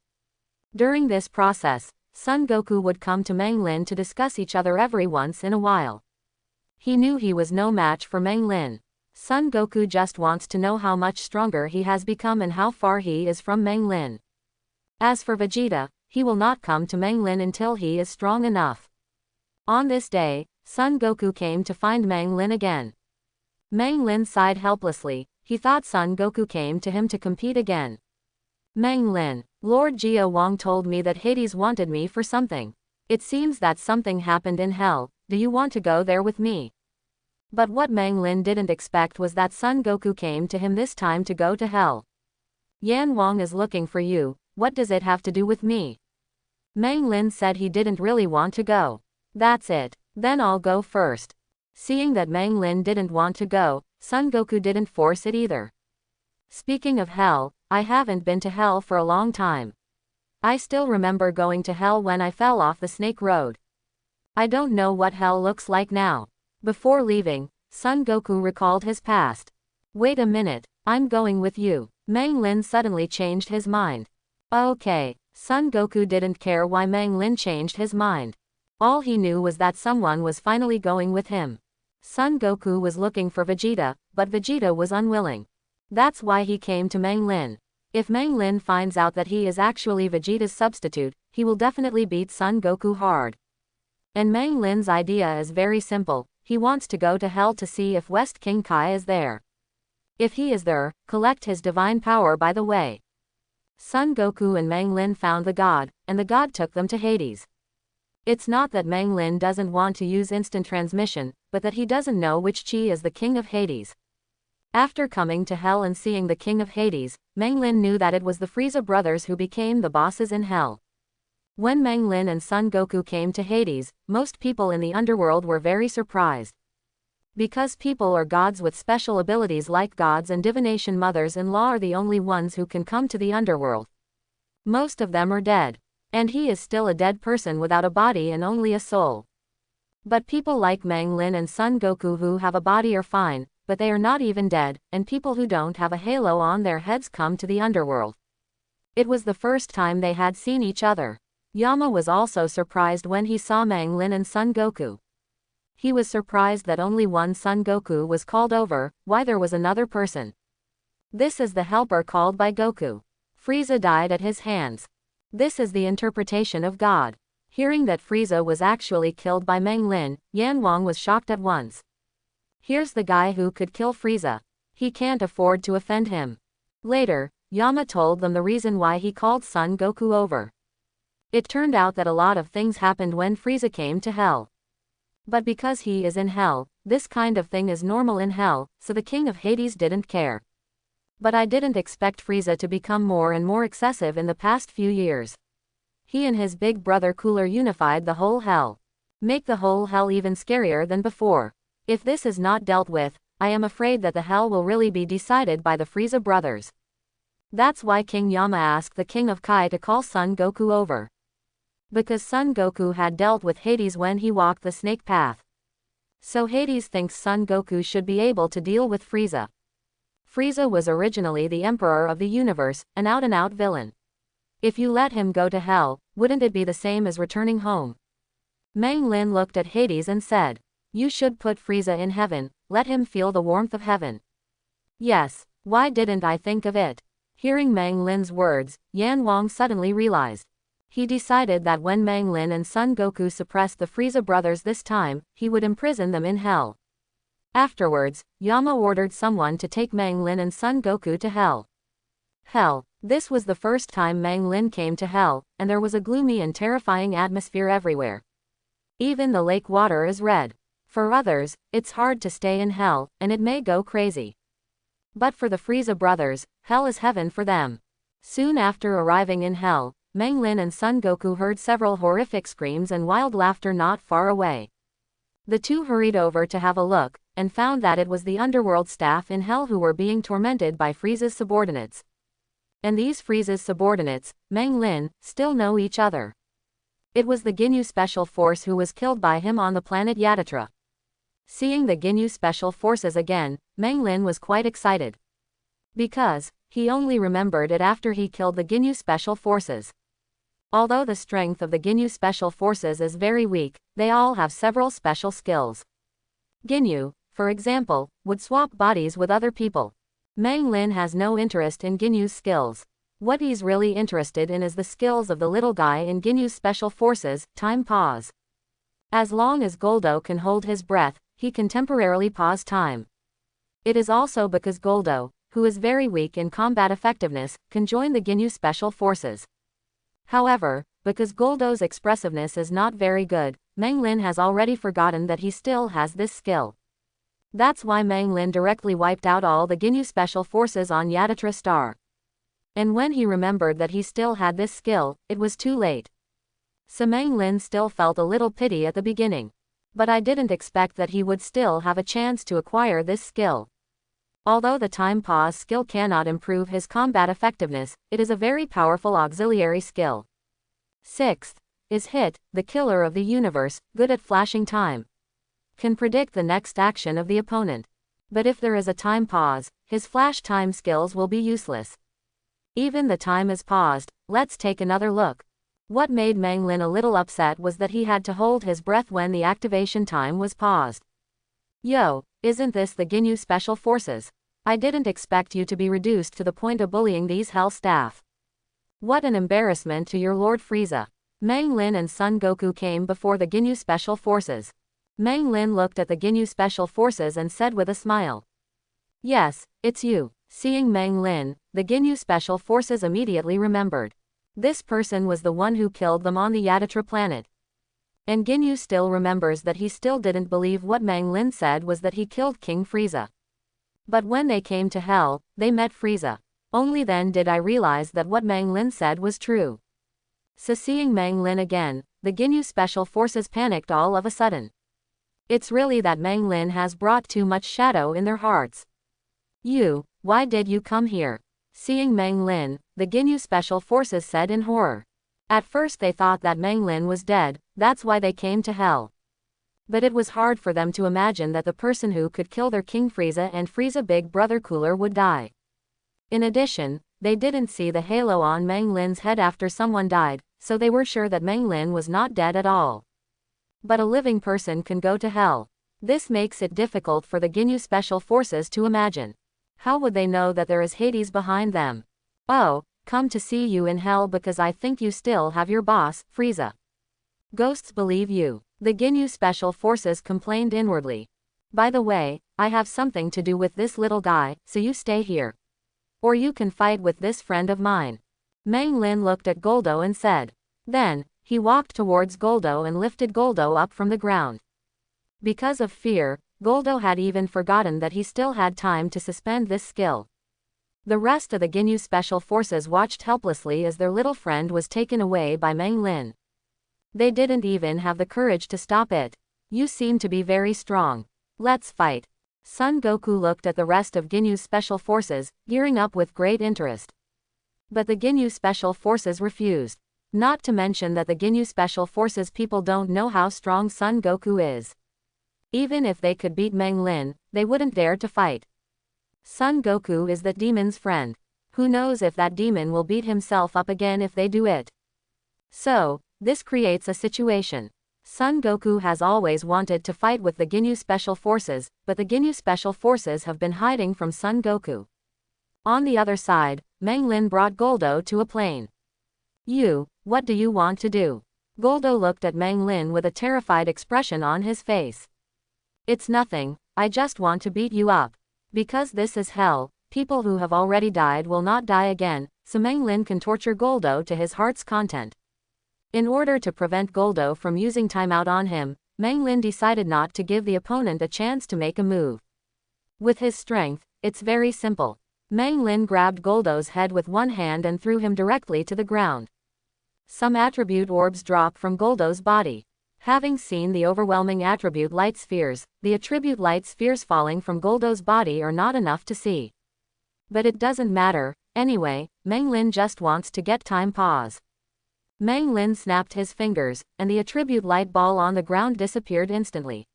During this process, Son Goku would come to Meng Lin to discuss each other every once in a while. He knew he was no match for Meng Lin. Son Goku just wants to know how much stronger he has become and how far he is from Meng Lin. As for Vegeta, he will not come to Meng Lin until he is strong enough. On this day, Son Goku came to find Meng Lin again. Meng Lin sighed helplessly. He thought Son Goku came to him to compete again. Meng Lin, Lord Jia Wang told me that Hades wanted me for something. It seems that something happened in hell. Do you want to go there with me? But what Meng Lin didn't expect was that Son Goku came to him this time to go to hell. Yan Wang is looking for you. What does it have to do with me? Meng Lin said he didn't really want to go. That's it. Then I'll go first. Seeing that Meng Lin didn't want to go, Son Goku didn't force it either. Speaking of hell, I haven't been to hell for a long time. I still remember going to hell when I fell off the snake road. I don't know what hell looks like now. Before leaving, Son Goku recalled his past. Wait a minute, I'm going with you. Meng Lin suddenly changed his mind. Okay, Son Goku didn't care why Meng Lin changed his mind. All he knew was that someone was finally going with him. Son Goku was looking for Vegeta, but Vegeta was unwilling. That's why he came to Meng Lin. If Meng Lin finds out that he is actually Vegeta's substitute, he will definitely beat Son Goku hard. And Meng Lin's idea is very simple. He wants to go to hell to see if West King Kai is there. If he is there, collect his divine power by the way. Son Goku and Meng Lin found the god, and the god took them to Hades. It's not that Meng Lin doesn't want to use instant transmission, but that he doesn't know which chi is the king of Hades. After coming to hell and seeing the king of Hades, Meng Lin knew that it was the Frieza brothers who became the bosses in hell. When Meng Lin and Son Goku came to Hades, most people in the underworld were very surprised. Because people are gods with special abilities like gods and divination mothers-in-law are the only ones who can come to the underworld. Most of them are dead. And he is still a dead person without a body and only a soul. But people like Meng Lin and Son Goku who have a body are fine, but they are not even dead, and people who don't have a halo on their heads come to the underworld. It was the first time they had seen each other. Yama was also surprised when he saw Meng Lin and Son Goku. He was surprised that only one Son Goku was called over, why there was another person. This is the helper called by Goku. Frieza died at his hands. This is the interpretation of God. Hearing that Frieza was actually killed by Meng Lin, Yan Wang was shocked at once. Here's the guy who could kill Frieza. He can't afford to offend him. Later, Yama told them the reason why he called Son Goku over. It turned out that a lot of things happened when Frieza came to hell. But because he is in hell, this kind of thing is normal in hell, so the king of Hades didn't care. But I didn't expect Frieza to become more and more excessive in the past few years. He and his big brother Cooler unified the whole hell. Make the whole hell even scarier than before. If this is not dealt with, I am afraid that the hell will really be decided by the Frieza brothers. That's why King Yama asked the King of Kai to call Son Goku over. Because Son Goku had dealt with Hades when he walked the snake path. So Hades thinks Son Goku should be able to deal with Frieza. Frieza was originally the emperor of the universe, an out-and-out villain. If you let him go to hell, wouldn't it be the same as returning home? Meng Lin looked at Hades and said, "You should put Frieza in heaven, let him feel the warmth of heaven." Yes, why didn't I think of it? Hearing Meng Lin's words, Yan Wang suddenly realized. He decided that when Meng Lin and Son Goku suppressed the Frieza brothers this time, he would imprison them in hell. Afterwards, Yama ordered someone to take Meng Lin and Son Goku to hell. Hell. This was the first time Meng Lin came to hell, and there was a gloomy and terrifying atmosphere everywhere. Even the lake water is red. For others, it's hard to stay in hell, and it may go crazy. But for the Frieza brothers, hell is heaven for them. Soon after arriving in hell, Meng Lin and Son Goku heard several horrific screams and wild laughter not far away. The two hurried over to have a look, and found that it was the underworld staff in hell who were being tormented by Frieza's subordinates. And these Frieza's subordinates, Meng Lin, still know each other. It was the Ginyu Special Force who was killed by him on the planet Yatatra. Seeing the Ginyu Special Forces again, Meng Lin was quite excited. Because, he only remembered it after he killed the Ginyu Special Forces. Although the strength of the Ginyu Special Forces is very weak, they all have several special skills. Ginyu, for example, would swap bodies with other people. Meng Lin has no interest in Ginyu's skills. What he's really interested in is the skills of the little guy in Ginyu's special forces, time pause. As long as Goldo can hold his breath, he can temporarily pause time. It is also because Goldo, who is very weak in combat effectiveness, can join the Ginyu special forces. However, because Goldo's expressiveness is not very good, Meng Lin has already forgotten that he still has this skill. That's why Meng Lin directly wiped out all the Ginyu special forces on Yatatra Star. And when he remembered that he still had this skill, it was too late. So Meng Lin still felt a little pity at the beginning. But I didn't expect that he would still have a chance to acquire this skill. Although the time pause skill cannot improve his combat effectiveness, it is a very powerful auxiliary skill. 6th is Hit, the killer of the universe, good at flashing time. Can predict the next action of the opponent. But if there is a time pause, his flash time skills will be useless. Even the time is paused. Let's take another look. What made Meng Lin a little upset was that he had to hold his breath when the activation time was paused. Yo, isn't this the Ginyu special forces? I didn't expect you to be reduced to the point of bullying these hell staff. What an embarrassment to your Lord Frieza. Meng Lin and Son Goku came before the Ginyu special forces. Meng Lin looked at the Ginyu special forces and said with a smile. Yes, it's you. Seeing Meng Lin, the Ginyu special forces immediately remembered. This person was the one who killed them on the Yatatra planet. And Ginyu still remembers that he still didn't believe what Meng Lin said was that he killed King Frieza. But when they came to Hell, they met Frieza. Only then did I realize that what Meng Lin said was true. So seeing Meng Lin again, the Ginyu special forces panicked all of a sudden. It's really that Meng Lin has brought too much shadow in their hearts. You, why did you come here? Seeing Meng Lin, the Ginyu special forces said in horror. At first they thought that Meng Lin was dead, that's why they came to Hell. But it was hard for them to imagine that the person who could kill their King Frieza and Frieza Big Brother Cooler would die. In addition, they didn't see the halo on Meng Lin's head after someone died, so they were sure that Meng Lin was not dead at all. But a living person can go to Hell. This makes it difficult for the Ginyu special forces to imagine. How would they know that there is Hades behind them? Oh, come to see you in Hell because I think you still have your boss, Frieza. Ghosts believe you. The Ginyu special forces complained inwardly. By the way, I have something to do with this little guy, so you stay here. Or you can fight with this friend of mine. Meng Lin looked at Goldo and said. Then, he walked towards Goldo and lifted Goldo up from the ground. Because of fear, Goldo had even forgotten that he still had time to suspend this skill. The rest of the Ginyu special forces watched helplessly as their little friend was taken away by Meng Lin. They didn't even have the courage to stop it. You seem to be very strong. Let's fight. Son Goku looked at the rest of Ginyu's special forces, gearing up with great interest. But the Ginyu special forces refused. Not to mention that the Ginyu special forces people don't know how strong Son Goku is. Even if they could beat Meng Lin, they wouldn't dare to fight. Son Goku is that demon's friend. Who knows if that demon will beat himself up again if they do it. So, this creates a situation. Son Goku has always wanted to fight with the Ginyu special forces, but the Ginyu special forces have been hiding from Son Goku. On the other side, Meng Lin brought Goldo to a plane. You, what do you want to do? Goldo looked at Meng Lin with a terrified expression on his face. It's nothing, I just want to beat you up. Because this is hell, people who have already died will not die again, so Meng Lin can torture Goldo to his heart's content. In order to prevent Goldo from using timeout on him, Meng Lin decided not to give the opponent a chance to make a move. With his strength, it's very simple. Meng Lin grabbed Goldo's head with one hand and threw him directly to the ground. Some attribute orbs drop from Goldo's body. Having seen the overwhelming attribute light spheres, the attribute light spheres falling from Goldo's body are not enough to see. But it doesn't matter, anyway, Meng Lin just wants to get time pause. Meng Lin snapped his fingers, and the attribute light ball on the ground disappeared instantly.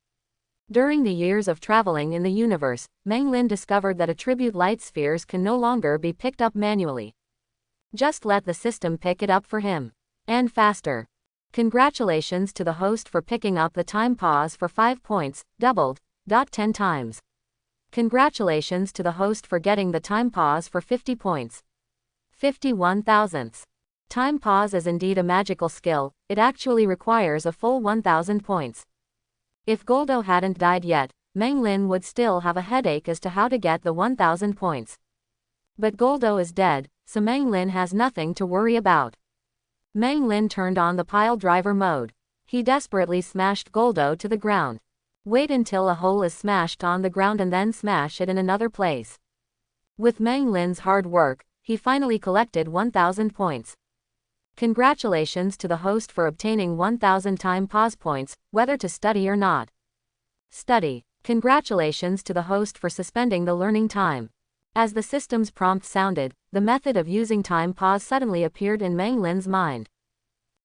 During the years of traveling in the universe, Meng Lin discovered that attribute light spheres can no longer be picked up manually. Just let the system pick it up for him. And faster. Congratulations to the host for picking up the time pause for 5 points, doubled, 10 times. Congratulations to the host for getting the time pause for 50 points. 51 thousandths. Time pause is indeed a magical skill, it actually requires a full 1000 points. If Goldo hadn't died yet, Meng Lin would still have a headache as to how to get the 1000 points. But Goldo is dead, so Meng Lin has nothing to worry about. Meng Lin turned on the pile driver mode. He desperately smashed Goldo to the ground. Wait until a hole is smashed on the ground and then smash it in another place. With Meng Lin's hard work, he finally collected 1000 points. Congratulations to the host for obtaining 1000 time pause points, whether to study or not. Study. Congratulations to the host for suspending the learning time. As the system's prompt sounded, the method of using time pause suddenly appeared in Meng Lin's mind.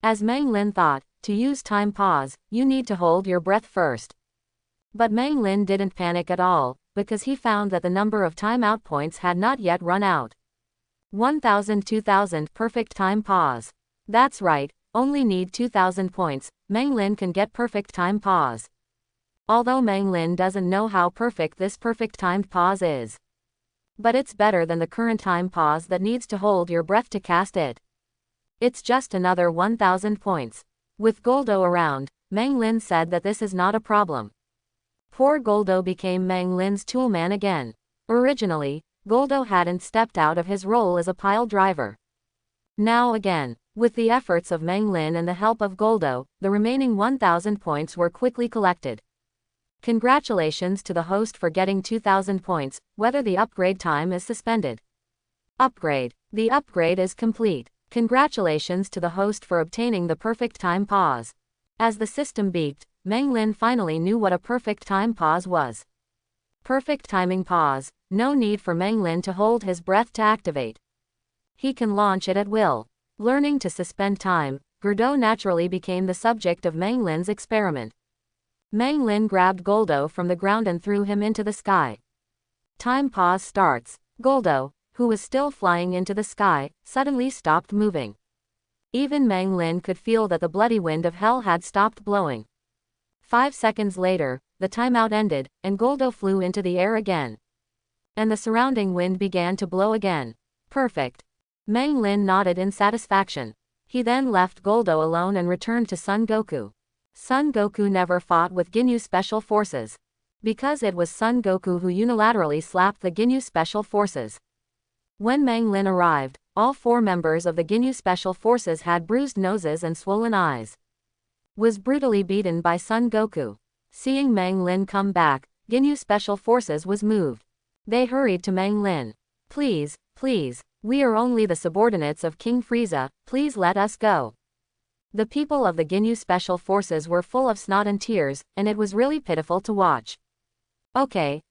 As Meng Lin thought, to use time pause, you need to hold your breath first. But Meng Lin didn't panic at all, because he found that the number of timeout points had not yet run out. 1000 2000 perfect time pause. That's right, only need 2000 points, Meng Lin can get perfect time pause. Although Meng Lin doesn't know how perfect this perfect timed pause is. But it's better than the current time pause that needs to hold your breath to cast it. It's just another 1000 points. With Goldo around, Meng Lin said that this is not a problem. Poor Goldo became Meng Lin's toolman again. Originally, Goldo hadn't stepped out of his role as a pile driver. Now again, with the efforts of Meng Lin and the help of Goldo, the remaining 1000 points were quickly collected. Congratulations to the host for getting 2000 points, whether the upgrade time is suspended. Upgrade. The upgrade is complete. Congratulations to the host for obtaining the perfect time pause. As the system beeped, Meng Lin finally knew what a perfect time pause was. Perfect timing pause. No need for Meng Lin to hold his breath to activate. He can launch it at will. Learning to suspend time, Goldo naturally became the subject of Meng Lin's experiment. Meng Lin grabbed Goldo from the ground and threw him into the sky. Time pause starts. Goldo, who was still flying into the sky, suddenly stopped moving. Even Meng Lin could feel that the bloody wind of hell had stopped blowing. 5 seconds later, the timeout ended, and Goldo flew into the air again. And the surrounding wind began to blow again. Perfect. Meng Lin nodded in satisfaction. He then left Goldo alone and returned to Son Goku. Son Goku never fought with Ginyu Special Forces. Because it was Son Goku who unilaterally slapped the Ginyu Special Forces. When Meng Lin arrived, all 4 members of the Ginyu Special Forces had bruised noses and swollen eyes. Was brutally beaten by Son Goku. Seeing Meng Lin come back, Ginyu Special Forces was moved. They hurried to Meng Lin. Please, please, we are only the subordinates of King Frieza, please let us go. The people of the Ginyu Special Forces were full of snot and tears, and it was really pitiful to watch. Okay,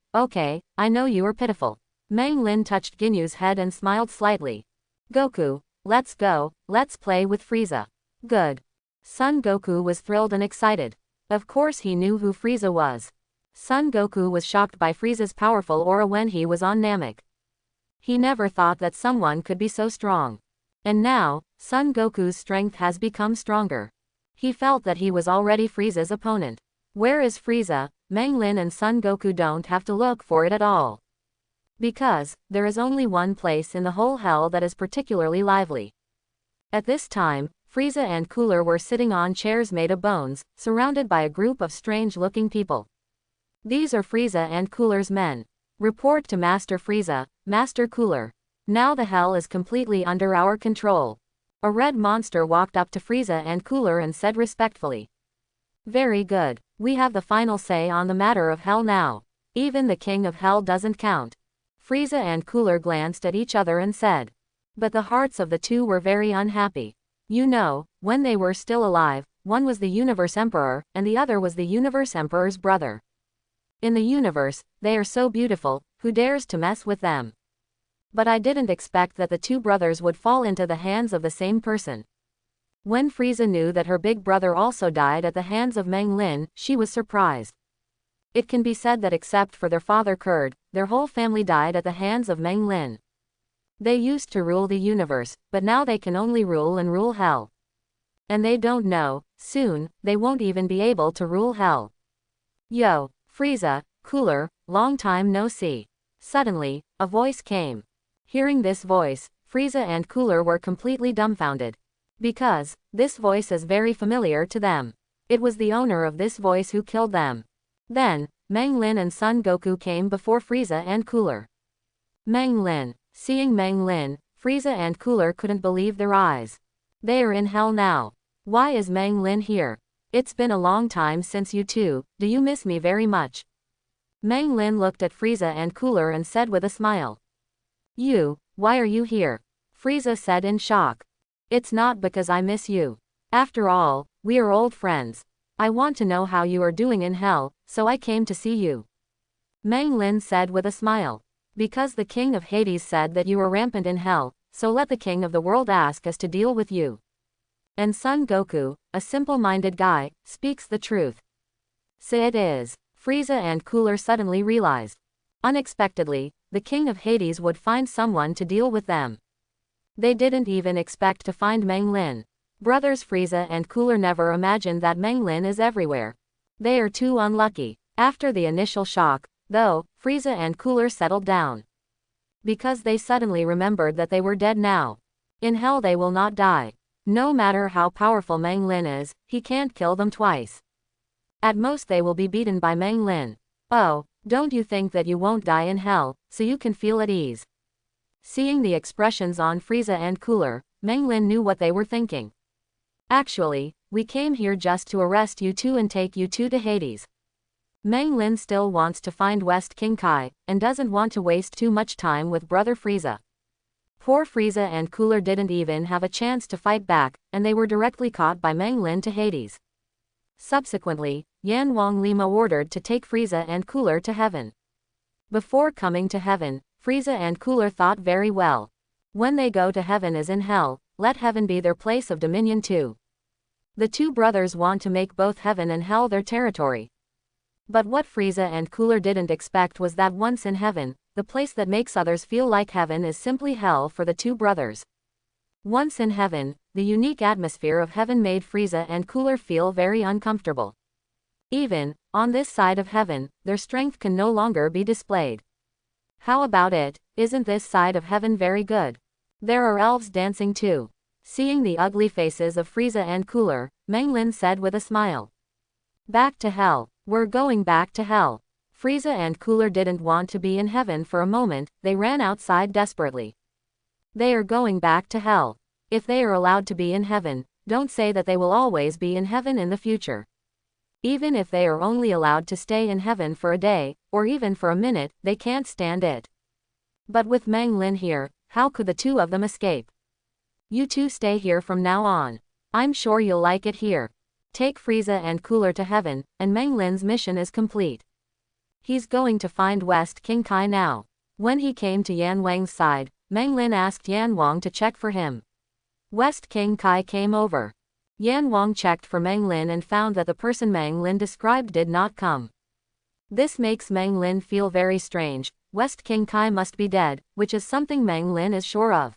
I know you are pitiful. Meng Lin touched Ginyu's head and smiled slightly. Goku, let's go, let's play with Frieza. Good. Son Goku was thrilled and excited. Of course he knew who Frieza was. Son Goku was shocked by Frieza's powerful aura when he was on Namek. He never thought that someone could be so strong. And now, Son Goku's strength has become stronger. He felt that he was already Frieza's opponent. Where is Frieza? Meng Lin and Son Goku don't have to look for it at all. Because, there is only one place in the whole hell that is particularly lively. At this time, Frieza and Cooler were sitting on chairs made of bones, surrounded by a group of strange-looking people. These are Frieza and Cooler's men. Report to Master Frieza, Master Cooler. Now the hell is completely under our control. A red monster walked up to Frieza and Cooler and said respectfully. Very good. We have the final say on the matter of hell now. Even the king of hell doesn't count. Frieza and Cooler glanced at each other and said. But the hearts of the two were very unhappy. You know, when they were still alive, one was the Universe Emperor, and the other was the Universe Emperor's brother. In the universe, they are so beautiful, who dares to mess with them? But I didn't expect that the two brothers would fall into the hands of the same person. When Frieza knew that her big brother also died at the hands of Meng Lin, she was surprised. It can be said that except for their father Kurd, their whole family died at the hands of Meng Lin. They used to rule the universe, but now they can only rule and rule hell. And they don't know, soon, they won't even be able to rule hell. Yo, Frieza, Cooler, long time no see. Suddenly, a voice came. Hearing this voice, Frieza and Cooler were completely dumbfounded. Because this voice is very familiar to them. It was the owner of this voice who killed them. Then, Meng Lin and Son Goku came before Frieza and Cooler. Meng Lin. Seeing Meng Lin, Frieza and Cooler couldn't believe their eyes. They are in hell now. Why is Meng Lin here? It's been a long time since you two, do you miss me very much? Meng Lin looked at Frieza and Cooler and said with a smile. Why are you here? Frieza said in shock. It's not because I miss you. After all, we are old friends. I want to know how you are doing in hell, so I came to see you. Meng Lin said with a smile. Because the king of Hades said that you are rampant in hell, so let the king of the world ask us to deal with you. And Son Goku, a simple-minded guy, speaks the truth. So it is. Frieza and Cooler suddenly realized. Unexpectedly, the king of Hades would find someone to deal with them. They didn't even expect to find Meng Lin. Brothers Frieza and Cooler never imagined that Meng Lin is everywhere. They are too unlucky. After the initial shock, though, Frieza and Cooler settled down. Because they suddenly remembered that they were dead now. In hell they will not die. No matter how powerful Meng Lin is, he can't kill them twice. At most they will be beaten by Meng Lin. Oh, don't you think that you won't die in hell, so you can feel at ease? Seeing the expressions on Frieza and Cooler, Meng Lin knew what they were thinking. Actually, we came here just to arrest you two and take you two to Hades. Meng Lin still wants to find West King Kai, and doesn't want to waste too much time with brother Frieza. Poor Frieza and Cooler didn't even have a chance to fight back, and they were directly caught by Meng Lin to Hades. Subsequently, Yan Wang Lima ordered to take Frieza and Cooler to heaven. Before coming to heaven, Frieza and Cooler thought very well. When they go to heaven as in hell, let heaven be their place of dominion too. The two brothers want to make both heaven and hell their territory. But what Frieza and Cooler didn't expect was that once in heaven, the place that makes others feel like heaven is simply hell for the two brothers. Once in heaven, the unique atmosphere of heaven made Frieza and Cooler feel very uncomfortable. Even on this side of heaven, their strength can no longer be displayed. How about it? Isn't this side of heaven very good? There are elves dancing too. Seeing the ugly faces of Frieza and Cooler, Meng Lin said with a smile. Back to hell. We're going back to hell. Frieza and Cooler didn't want to be in heaven for a moment, they ran outside desperately. They are going back to hell. If they are allowed to be in heaven, don't say that they will always be in heaven in the future. Even if they are only allowed to stay in heaven for a day, or even for a minute, they can't stand it. But with Meng Lin here, how could the two of them escape? You two stay here from now on. I'm sure you'll like it here. Take Frieza and Cooler to heaven, and Meng Lin's mission is complete. He's going to find West King Kai now. When he came to Yan Wang's side, Meng Lin asked Yan Wang to check for him. West King Kai came over. Yan Wang checked for Meng Lin and found that the person Meng Lin described did not come. This makes Meng Lin feel very strange. West King Kai must be dead, which is something Meng Lin is sure of.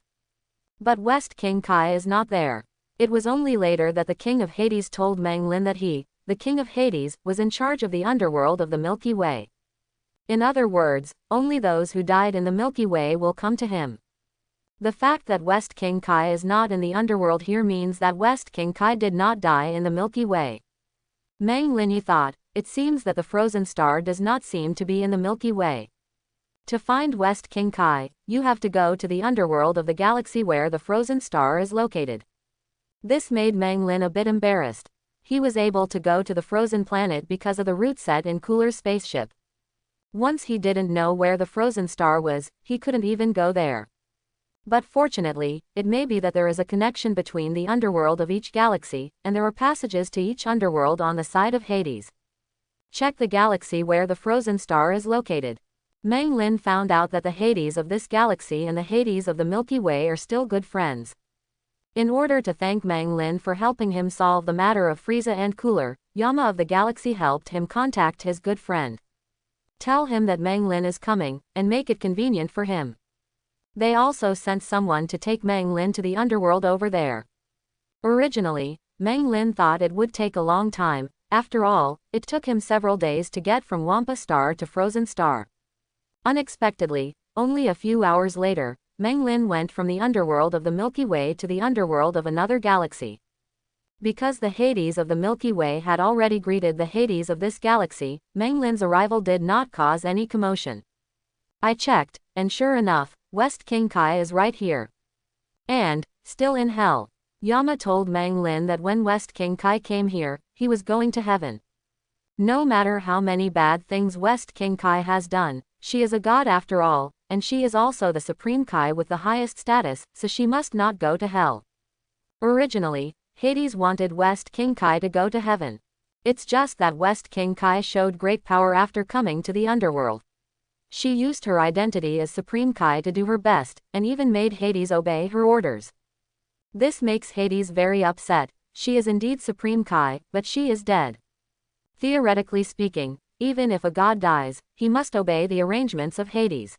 But West King Kai is not there. It was only later that the King of Hades told Meng Lin that he, the King of Hades, was in charge of the underworld of the Milky Way. In other words, only those who died in the Milky Way will come to him. The fact that West King Kai is not in the underworld here means that West King Kai did not die in the Milky Way. Meng Lin thought, it seems that the frozen star does not seem to be in the Milky Way. To find West King Kai, you have to go to the underworld of the galaxy where the frozen star is located. This made Meng Lin a bit embarrassed. He was able to go to the frozen planet because of the route set in Cooler's spaceship. Once he didn't know where the frozen star was, he couldn't even go there. But fortunately, it may be that there is a connection between the underworld of each galaxy, and there are passages to each underworld on the side of Hades. Check the galaxy where the frozen star is located. Meng Lin found out that the Hades of this galaxy and the Hades of the Milky Way are still good friends. In order to thank Meng Lin for helping him solve the matter of Frieza and Cooler, Yama of the galaxy helped him contact his good friend. Tell him that Meng Lin is coming, and make it convenient for him. They also sent someone to take Meng Lin to the underworld over there. Originally, Meng Lin thought it would take a long time. After all, it took him several days to get from Wampa Star to Frozen Star. Unexpectedly, only a few hours later, Meng Lin went from the underworld of the Milky Way to the underworld of another galaxy. Because the Hades of the Milky Way had already greeted the Hades of this galaxy, Meng Lin's arrival did not cause any commotion. I checked, and sure enough, West King Kai is right here. And, still in hell. Yama told Meng Lin that when West King Kai came here, he was going to heaven. No matter how many bad things West King Kai has done, she is a god after all, and she is also the supreme Kai with the highest status, so she must not go to hell. Originally, Hades wanted West King Kai to go to heaven. It's just that West King Kai showed great power after coming to the underworld. She used her identity as Supreme Kai to do her best, and even made Hades obey her orders. This makes Hades very upset. She is indeed Supreme Kai, but she is dead. Theoretically speaking, even if a god dies, he must obey the arrangements of Hades.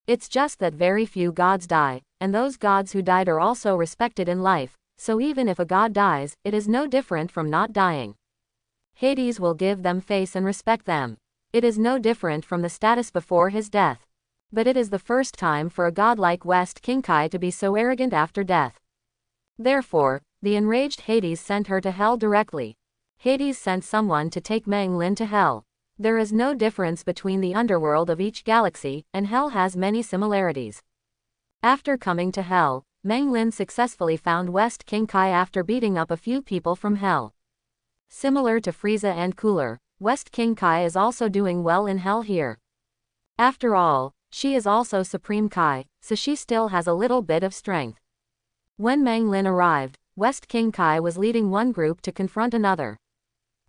It's just that very few gods die, and those gods who died are also respected in life, so even if a god dies, it is no different from not dying. Hades will give them face and respect them. It is no different from the status before his death. But it is the first time for a god like West King Kai to be so arrogant after death. Therefore, the enraged Hades sent her to hell directly. Hades sent someone to take Meng Lin to hell. There is no difference between the underworld of each galaxy, and hell has many similarities. After coming to hell, Meng Lin successfully found West King Kai after beating up a few people from hell. Similar to Frieza and Cooler, West King Kai is also doing well in hell here. After all, she is also Supreme Kai, so she still has a little bit of strength. When Meng Lin arrived, West King Kai was leading one group to confront another.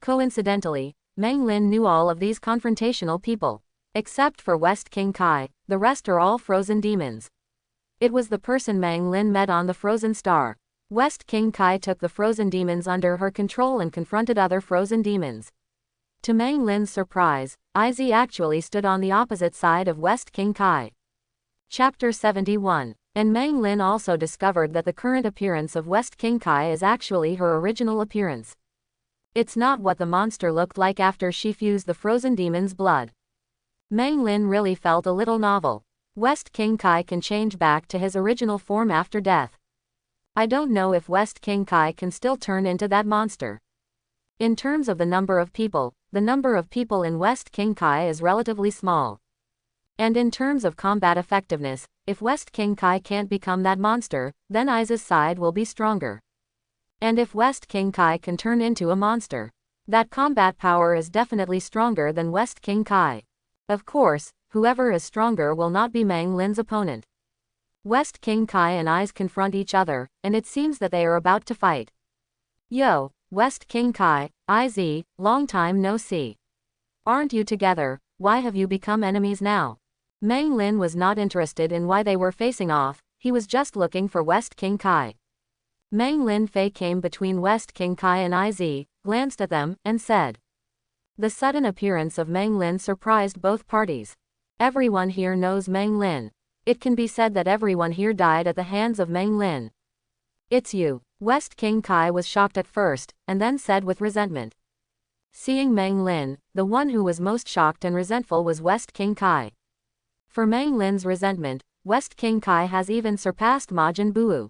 Coincidentally, Meng Lin knew all of these confrontational people. Except for West King Kai, the rest are all frozen demons. It was the person Meng Lin met on the frozen star. West King Kai took the frozen demons under her control and confronted other frozen demons. To Meng Lin's surprise, Iz actually stood on the opposite side of West King Kai. Chapter 71. And Meng Lin also discovered that the current appearance of West King Kai is actually her original appearance. It's not what the monster looked like after she fused the frozen demon's blood. Meng Lin really felt a little novel. West King Kai can change back to his original form after death. I don't know if West King Kai can still turn into that monster. In terms of the number of people in West King Kai is relatively small. And in terms of combat effectiveness, if West King Kai can't become that monster, then Iz's side will be stronger. And if West King Kai can turn into a monster, that combat power is definitely stronger than West King Kai. Of course, whoever is stronger will not be Meng Lin's opponent. West King Kai and Iz confront each other, and it seems that they are about to fight. Yo, West King Kai, Iz, long time no see. Aren't you together? Why have you become enemies now? Meng Lin was not interested in why they were facing off, he was just looking for West King Kai. Meng Lin Fei came between West King Kai and Iz, glanced at them, and said. The sudden appearance of Meng Lin surprised both parties. Everyone here knows Meng Lin. It can be said that everyone here died at the hands of Meng Lin. It's you. West King Kai was shocked at first, and then said with resentment. Seeing Meng Lin, the one who was most shocked and resentful was West King Kai. For Meng Lin's resentment, West King Kai has even surpassed Majin Buu.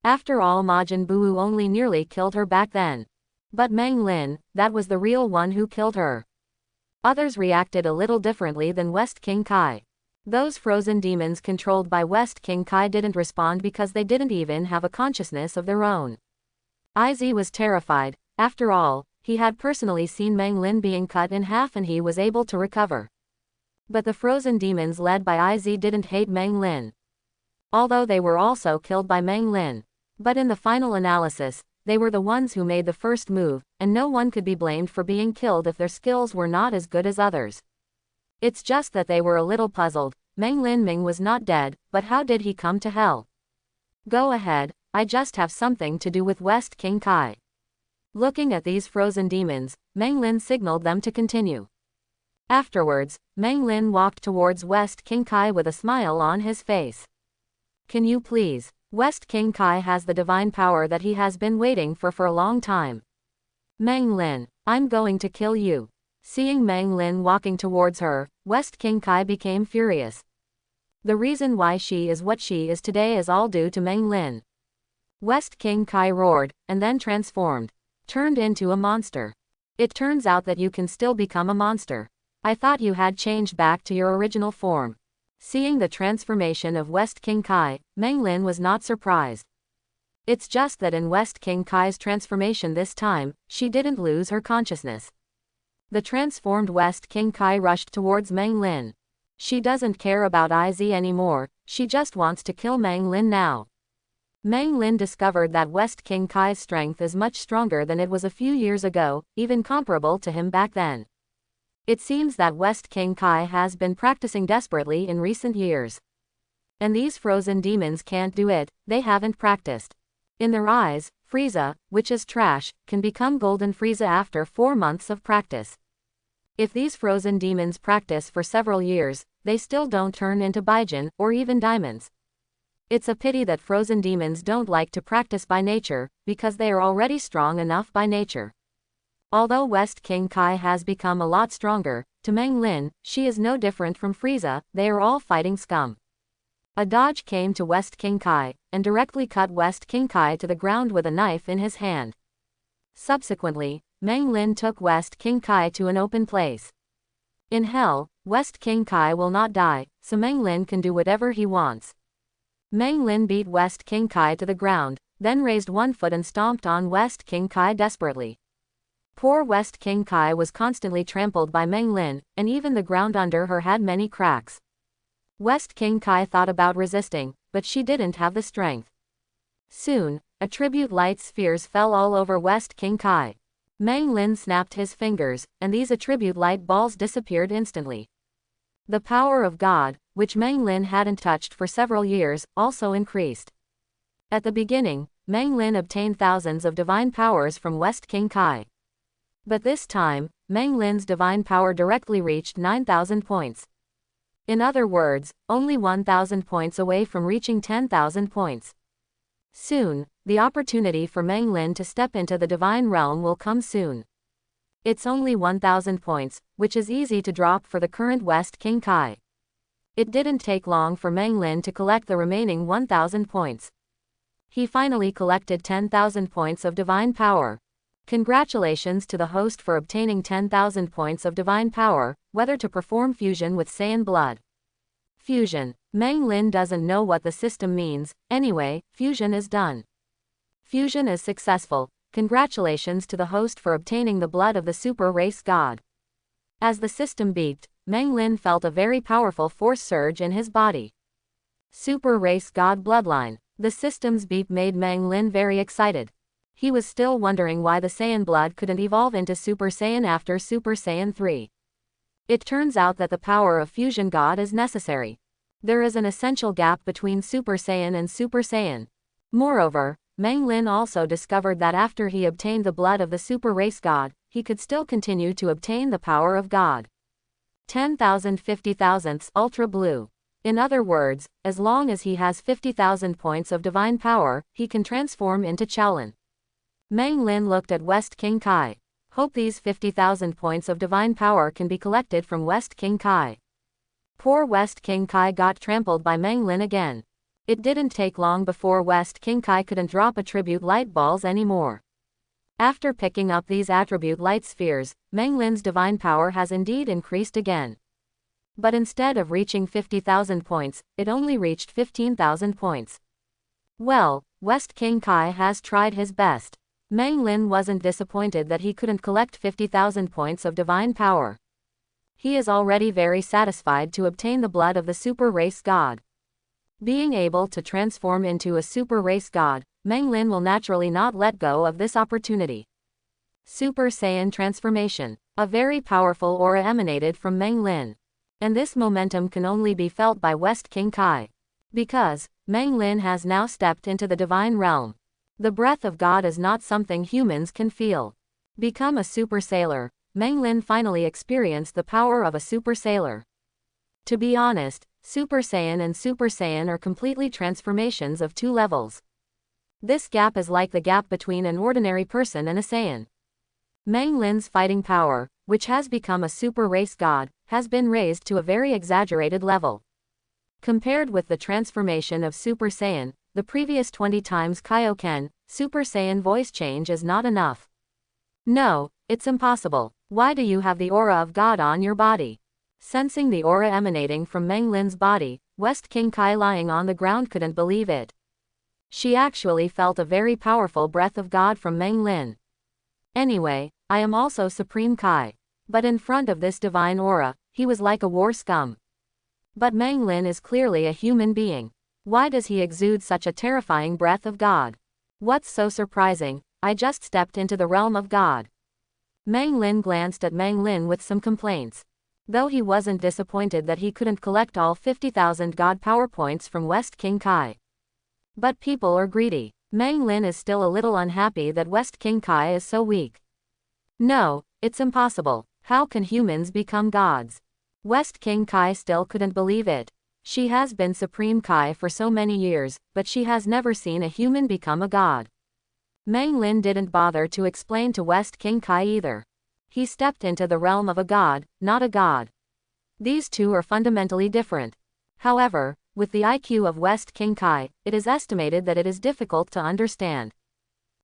After all, Majin Buu only nearly killed her back then. But Meng Lin, that was the real one who killed her. Others reacted a little differently than West King Kai. Those frozen demons controlled by West King Kai didn't respond because they didn't even have a consciousness of their own. Iz was terrified. After all, he had personally seen Meng Lin being cut in half and he was able to recover. But the frozen demons led by Iz didn't hate Meng Lin. Although they were also killed by Meng Lin. But in the final analysis, they were the ones who made the first move, and no one could be blamed for being killed if their skills were not as good as others. It's just that they were a little puzzled. Meng Lin Ming was not dead, but how did he come to hell? Go ahead, I just have something to do with West King Kai. Looking at these frozen demons, Meng Lin signaled them to continue. Afterwards, Meng Lin walked towards West King Kai with a smile on his face. Can you please? West King Kai has the divine power that he has been waiting for a long time. Meng Lin, I'm going to kill you. Seeing Meng Lin walking towards her, West King Kai became furious. The reason why she is what she is today is all due to Meng Lin. West King Kai roared, and then transformed. Turned into a monster. It turns out that you can still become a monster. I thought you had changed back to your original form. Seeing the transformation of West King Kai, Meng Lin was not surprised. It's just that in West King Kai's transformation this time, she didn't lose her consciousness. The transformed West King Kai rushed towards Meng Lin. She doesn't care about IZ anymore, she just wants to kill Meng Lin now. Meng Lin discovered that West King Kai's strength is much stronger than it was a few years ago, even comparable to him back then. It seems that West King Kai has been practicing desperately in recent years. And these frozen demons can't do it, they haven't practiced. In their eyes, Frieza, which is trash, can become Golden Frieza after 4 months of practice. If these frozen demons practice for several years, they still don't turn into Baijin, or even diamonds. It's a pity that frozen demons don't like to practice by nature, because they are already strong enough by nature. Although West King Kai has become a lot stronger, to Meng Lin, she is no different from Frieza, they are all fighting scum. A dodge came to West King Kai, and directly cut West King Kai to the ground with a knife in his hand. Subsequently, Meng Lin took West King Kai to an open place. In hell, West King Kai will not die, so Meng Lin can do whatever he wants. Meng Lin beat West King Kai to the ground, then raised one foot and stomped on West King Kai desperately. Poor West King Kai was constantly trampled by Meng Lin, and even the ground under her had many cracks. West King Kai thought about resisting, but she didn't have the strength. Soon, attribute light spheres fell all over West King Kai. Meng Lin snapped his fingers, and these attribute light balls disappeared instantly. The power of God, which Meng Lin hadn't touched for several years, also increased. At the beginning, Meng Lin obtained thousands of divine powers from West King Kai. But this time, Meng Lin's divine power directly reached 9,000 points. In other words, only 1,000 points away from reaching 10,000 points. Soon, the opportunity for Meng Lin to step into the divine realm will come soon. It's only 1,000 points, which is easy to drop for the current West King Kai. It didn't take long for Meng Lin to collect the remaining 1,000 points. He finally collected 10,000 points of divine power. Congratulations to the host for obtaining 10,000 points of divine power, whether to perform fusion with Saiyan blood. Fusion. Meng Lin doesn't know what the system means, anyway, fusion is done. Fusion is successful. Congratulations to the host for obtaining the blood of the super race god. As the system beeped, Meng Lin felt a very powerful force surge in his body. Super race god bloodline. The system's beep made Meng Lin very excited. He was still wondering why the Saiyan blood couldn't evolve into Super Saiyan after Super Saiyan 3. It turns out that the power of fusion god is necessary. There is an essential gap between Super Saiyan and Super Saiyan. Moreover, Meng Lin also discovered that after he obtained the blood of the super race god, he could still continue to obtain the power of God. 10,000 50,000ths Ultra Blue. In other words, as long as he has 50,000 points of divine power, he can transform into Shaolin. Meng Lin looked at West King Kai. Hope these 50,000 points of divine power can be collected from West King Kai. Poor West King Kai got trampled by Meng Lin again. It didn't take long before West King Kai couldn't drop attribute light balls anymore. After picking up these attribute light spheres, Meng Lin's divine power has indeed increased again. But instead of reaching 50,000 points, it only reached 15,000 points. Well, West King Kai has tried his best. Meng Lin wasn't disappointed that he couldn't collect 50,000 points of divine power. He is already very satisfied to obtain the blood of the super race god. Being able to transform into a super race god, Meng Lin will naturally not let go of this opportunity. Super Saiyan transformation. A very powerful aura emanated from Meng Lin. And this momentum can only be felt by West King Kai. Because Meng Lin has now stepped into the divine realm. The breath of God is not something humans can feel. Become a super sailor. Meng Lin finally experienced the power of a super sailor. To be honest, Super Saiyan and Super Saiyan are completely transformations of two levels. This gap is like the gap between an ordinary person and a Saiyan. Meng Lin's fighting power, which has become a super race god, has been raised to a very exaggerated level. Compared with the transformation of Super Saiyan, the previous 20 times Kaioken, Super Saiyan voice change is not enough. No, it's impossible. Why do you have the aura of God on your body? Sensing the aura emanating from Meng Lin's body, West King Kai lying on the ground couldn't believe it. She actually felt a very powerful breath of God from Meng Lin. Anyway, I am also Supreme Kai. But in front of this divine aura, he was like a war scum. But Meng Lin is clearly a human being. Why does he exude such a terrifying breath of God? What's so surprising? I just stepped into the realm of God. Meng Lin glanced at Meng Lin with some complaints. Though he wasn't disappointed that he couldn't collect all 50,000 God power points from West King Kai. But people are greedy. Meng Lin is still a little unhappy that West King Kai is so weak. No, it's impossible. How can humans become gods? West King Kai still couldn't believe it. She has been Supreme Kai for so many years, but she has never seen a human become a god. Meng Lin didn't bother to explain to West King Kai either. He stepped into the realm of a god, not a god. These two are fundamentally different. However, with the IQ of West King Kai, it is estimated that it is difficult to understand.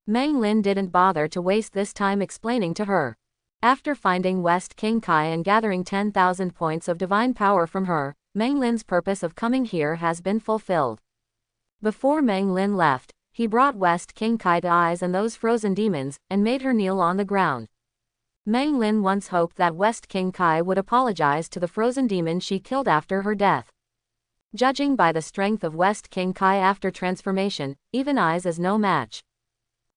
Meng Lin didn't bother to waste this time explaining to her. After finding West King Kai and gathering 10,000 points of divine power from her, Meng Lin's purpose of coming here has been fulfilled. Before Meng Lin left, he brought West King Kai to eyes and those frozen demons, and made her kneel on the ground. Meng Lin once hoped that West King Kai would apologize to the frozen demon she killed after her death. Judging by the strength of West King Kai after transformation, even Eyes is no match.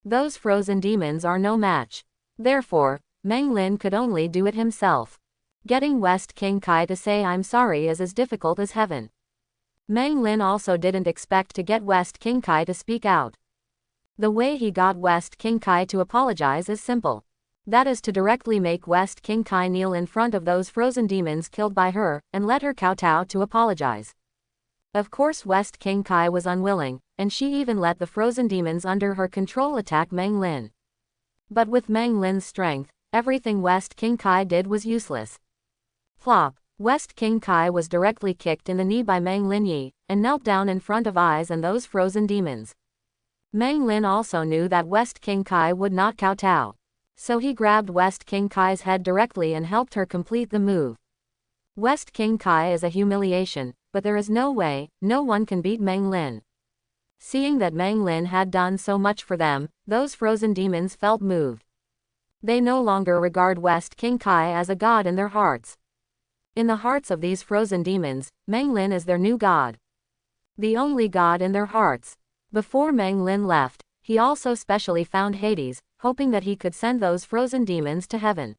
Those frozen demons are no match. Therefore, Meng Lin could only do it himself. Getting West King Kai to say I'm sorry is as difficult as heaven. Meng Lin also didn't expect to get West King Kai to speak out. The way he got West King Kai to apologize is simple. That is to directly make West King Kai kneel in front of those frozen demons killed by her, and let her kowtow to apologize. Of course West King Kai was unwilling, and she even let the frozen demons under her control attack Meng Lin. But with Meng Lin's strength, everything West King Kai did was useless. Plop! West King Kai was directly kicked in the knee by Meng Lin Yi, and knelt down in front of Eyes and those frozen demons. Meng Lin also knew that West King Kai would not kowtow. So he grabbed West King Kai's head directly and helped her complete the move. West King Kai is a humiliation, but there is no way, no one can beat Meng Lin. Seeing that Meng Lin had done so much for them, those frozen demons felt moved. They no longer regard West King Kai as a god in their hearts. In the hearts of these frozen demons, Meng Lin is their new god. The only god in their hearts. Before Meng Lin left, he also specially found Hades, hoping that he could send those frozen demons to heaven.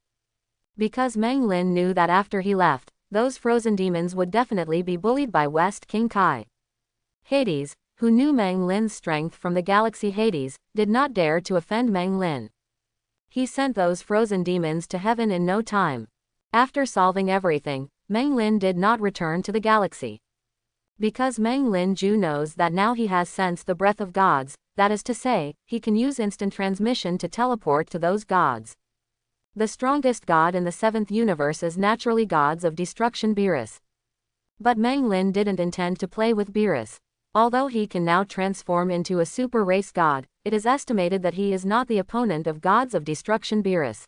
Because Meng Lin knew that after he left, those frozen demons would definitely be bullied by West King Kai. Hades, who knew Meng Lin's strength from the galaxy Hades, did not dare to offend Meng Lin. He sent those frozen demons to heaven in no time. After solving everything, Meng Lin did not return to the galaxy. Because Meng Lin Ju knows that now he has sensed the breath of gods, that is to say, he can use instant transmission to teleport to those gods. The strongest god in the 7th universe is naturally gods of destruction Beerus. But Meng Lin didn't intend to play with Beerus. Although he can now transform into a super race god, it is estimated that he is not the opponent of gods of destruction Beerus.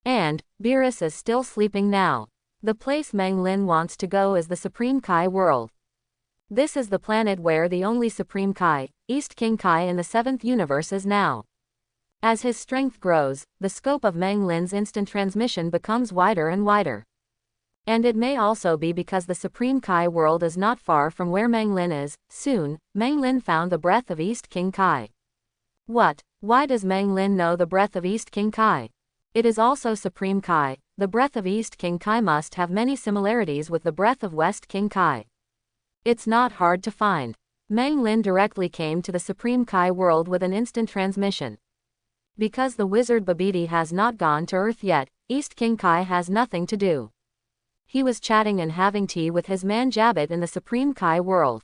And, Beerus is still sleeping now. The place Meng Lin wants to go is the Supreme Kai world. This is the planet where the only Supreme Kai, East King Kai in the 7th universe is now. As his strength grows, the scope of Meng Lin's instant transmission becomes wider and wider. And it may also be because the Supreme Kai world is not far from where Meng Lin is. Soon, Meng Lin found the breath of East King Kai. What? Why does Meng Lin know the breath of East King Kai? It is also Supreme Kai. The breath of East King Kai must have many similarities with the breath of West King Kai. It's not hard to find. Meng Lin directly came to the Supreme Kai world with an instant transmission. Because the wizard Babidi has not gone to Earth yet, East King Kai has nothing to do. He was chatting and having tea with his man Jabbit in the Supreme Kai world.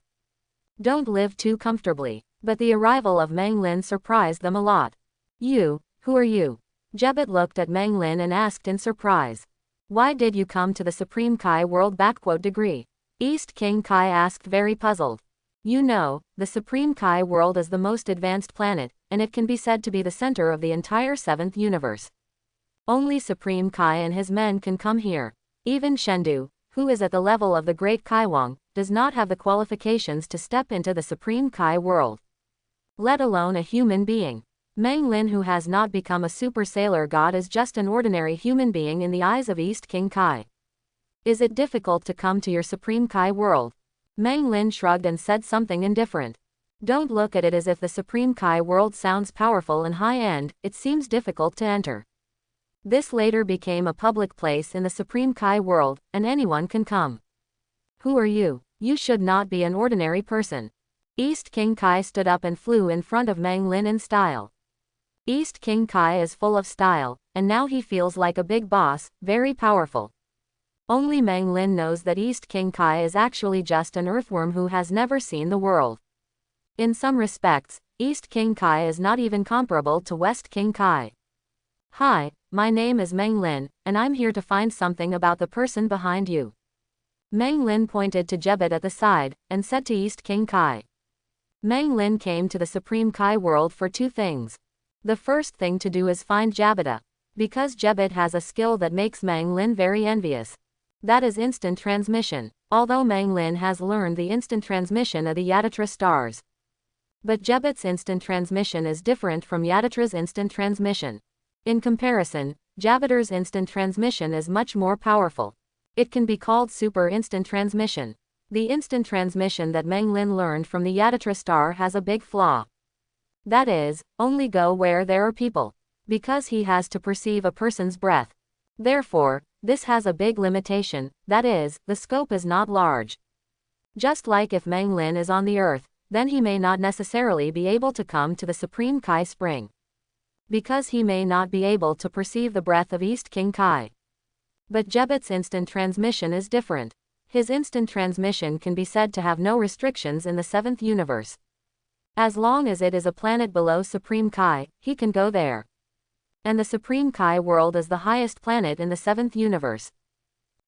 Don't live too comfortably. But the arrival of Meng Lin surprised them a lot. You, who are you? Jabbit looked at Meng Lin and asked in surprise. Why did you come to the Supreme Kai world? Degree. East King Kai asked, very puzzled. You know, the Supreme Kai world is the most advanced planet, and it can be said to be the center of the entire 7th universe. Only Supreme Kai and his men can come here. Even Shendu, who is at the level of the Great Kaiwang, does not have the qualifications to step into the Supreme Kai world. Let alone a human being. Meng Lin, who has not become a super sailor god, is just an ordinary human being in the eyes of East King Kai. Is it difficult to come to your Supreme Kai world? Meng Lin shrugged and said something indifferent. Don't look at it as if the Supreme Kai world sounds powerful and high-end, it seems difficult to enter. This later became a public place in the Supreme Kai world, and anyone can come. Who are you? You should not be an ordinary person. East King Kai stood up and flew in front of Meng Lin in style. East King Kai is full of style, and now he feels like a big boss, very powerful. Only Meng Lin knows that East King Kai is actually just an earthworm who has never seen the world. In some respects, East King Kai is not even comparable to West King Kai. Hi, my name is Meng Lin, and I'm here to find something about the person behind you. Meng Lin pointed to Jebet at the side, and said to East King Kai. Meng Lin came to the Supreme Kai world for 2 things. The first thing to do is find Jabata, because Jebet has a skill that makes Meng Lin very envious. That is instant transmission, although Meng Lin has learned the instant transmission of the Yatatra stars. But Jebet's instant transmission is different from Yatatra's instant transmission. In comparison, Jabata's instant transmission is much more powerful. It can be called super instant transmission. The instant transmission that Meng Lin learned from the Yatatra star has a big flaw. That is, only go where there are people. Because he has to perceive a person's breath. Therefore, this has a big limitation, that is, the scope is not large. Just like if Meng Lin is on the earth, then he may not necessarily be able to come to the Supreme Kai spring. Because he may not be able to perceive the breath of East King Kai. But Jebet's instant transmission is different. His instant transmission can be said to have no restrictions in the 7th universe. As long as it is a planet below Supreme Kai, he can go there. And the Supreme Kai world is the highest planet in the 7th universe.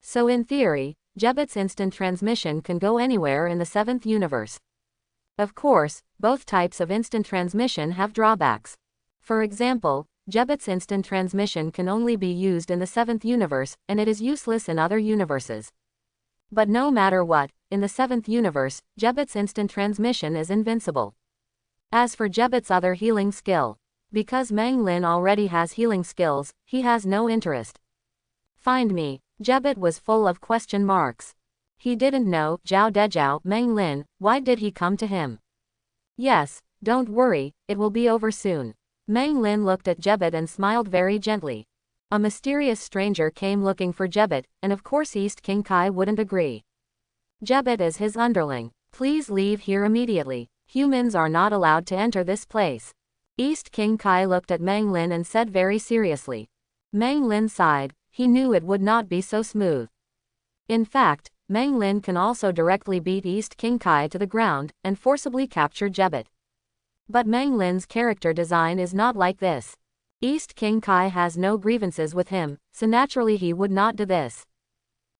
So in theory, Jebet's instant transmission can go anywhere in the 7th universe. Of course, both types of instant transmission have drawbacks. For example, Jebet's instant transmission can only be used in the 7th universe, and it is useless in other universes. But no matter what, in the 7th universe, Jebet's instant transmission is invincible. As for Jebet's other healing skill, because Meng Lin already has healing skills, he has no interest. Find me. Jebet was full of question marks. He didn't know, Zhao Dejiao, Meng Lin, why did he come to him? Yes, don't worry, it will be over soon. Meng Lin looked at Jebet and smiled very gently. A mysterious stranger came looking for Jebet, and of course East King Kai wouldn't agree. Jebet is his underling. Please leave here immediately. Humans are not allowed to enter this place. East King Kai looked at Meng Lin and said very seriously. Meng Lin sighed, he knew it would not be so smooth. In fact, Meng Lin can also directly beat East King Kai to the ground, and forcibly capture Jebet. But Meng Lin's character design is not like this. East King Kai has no grievances with him, so naturally he would not do this.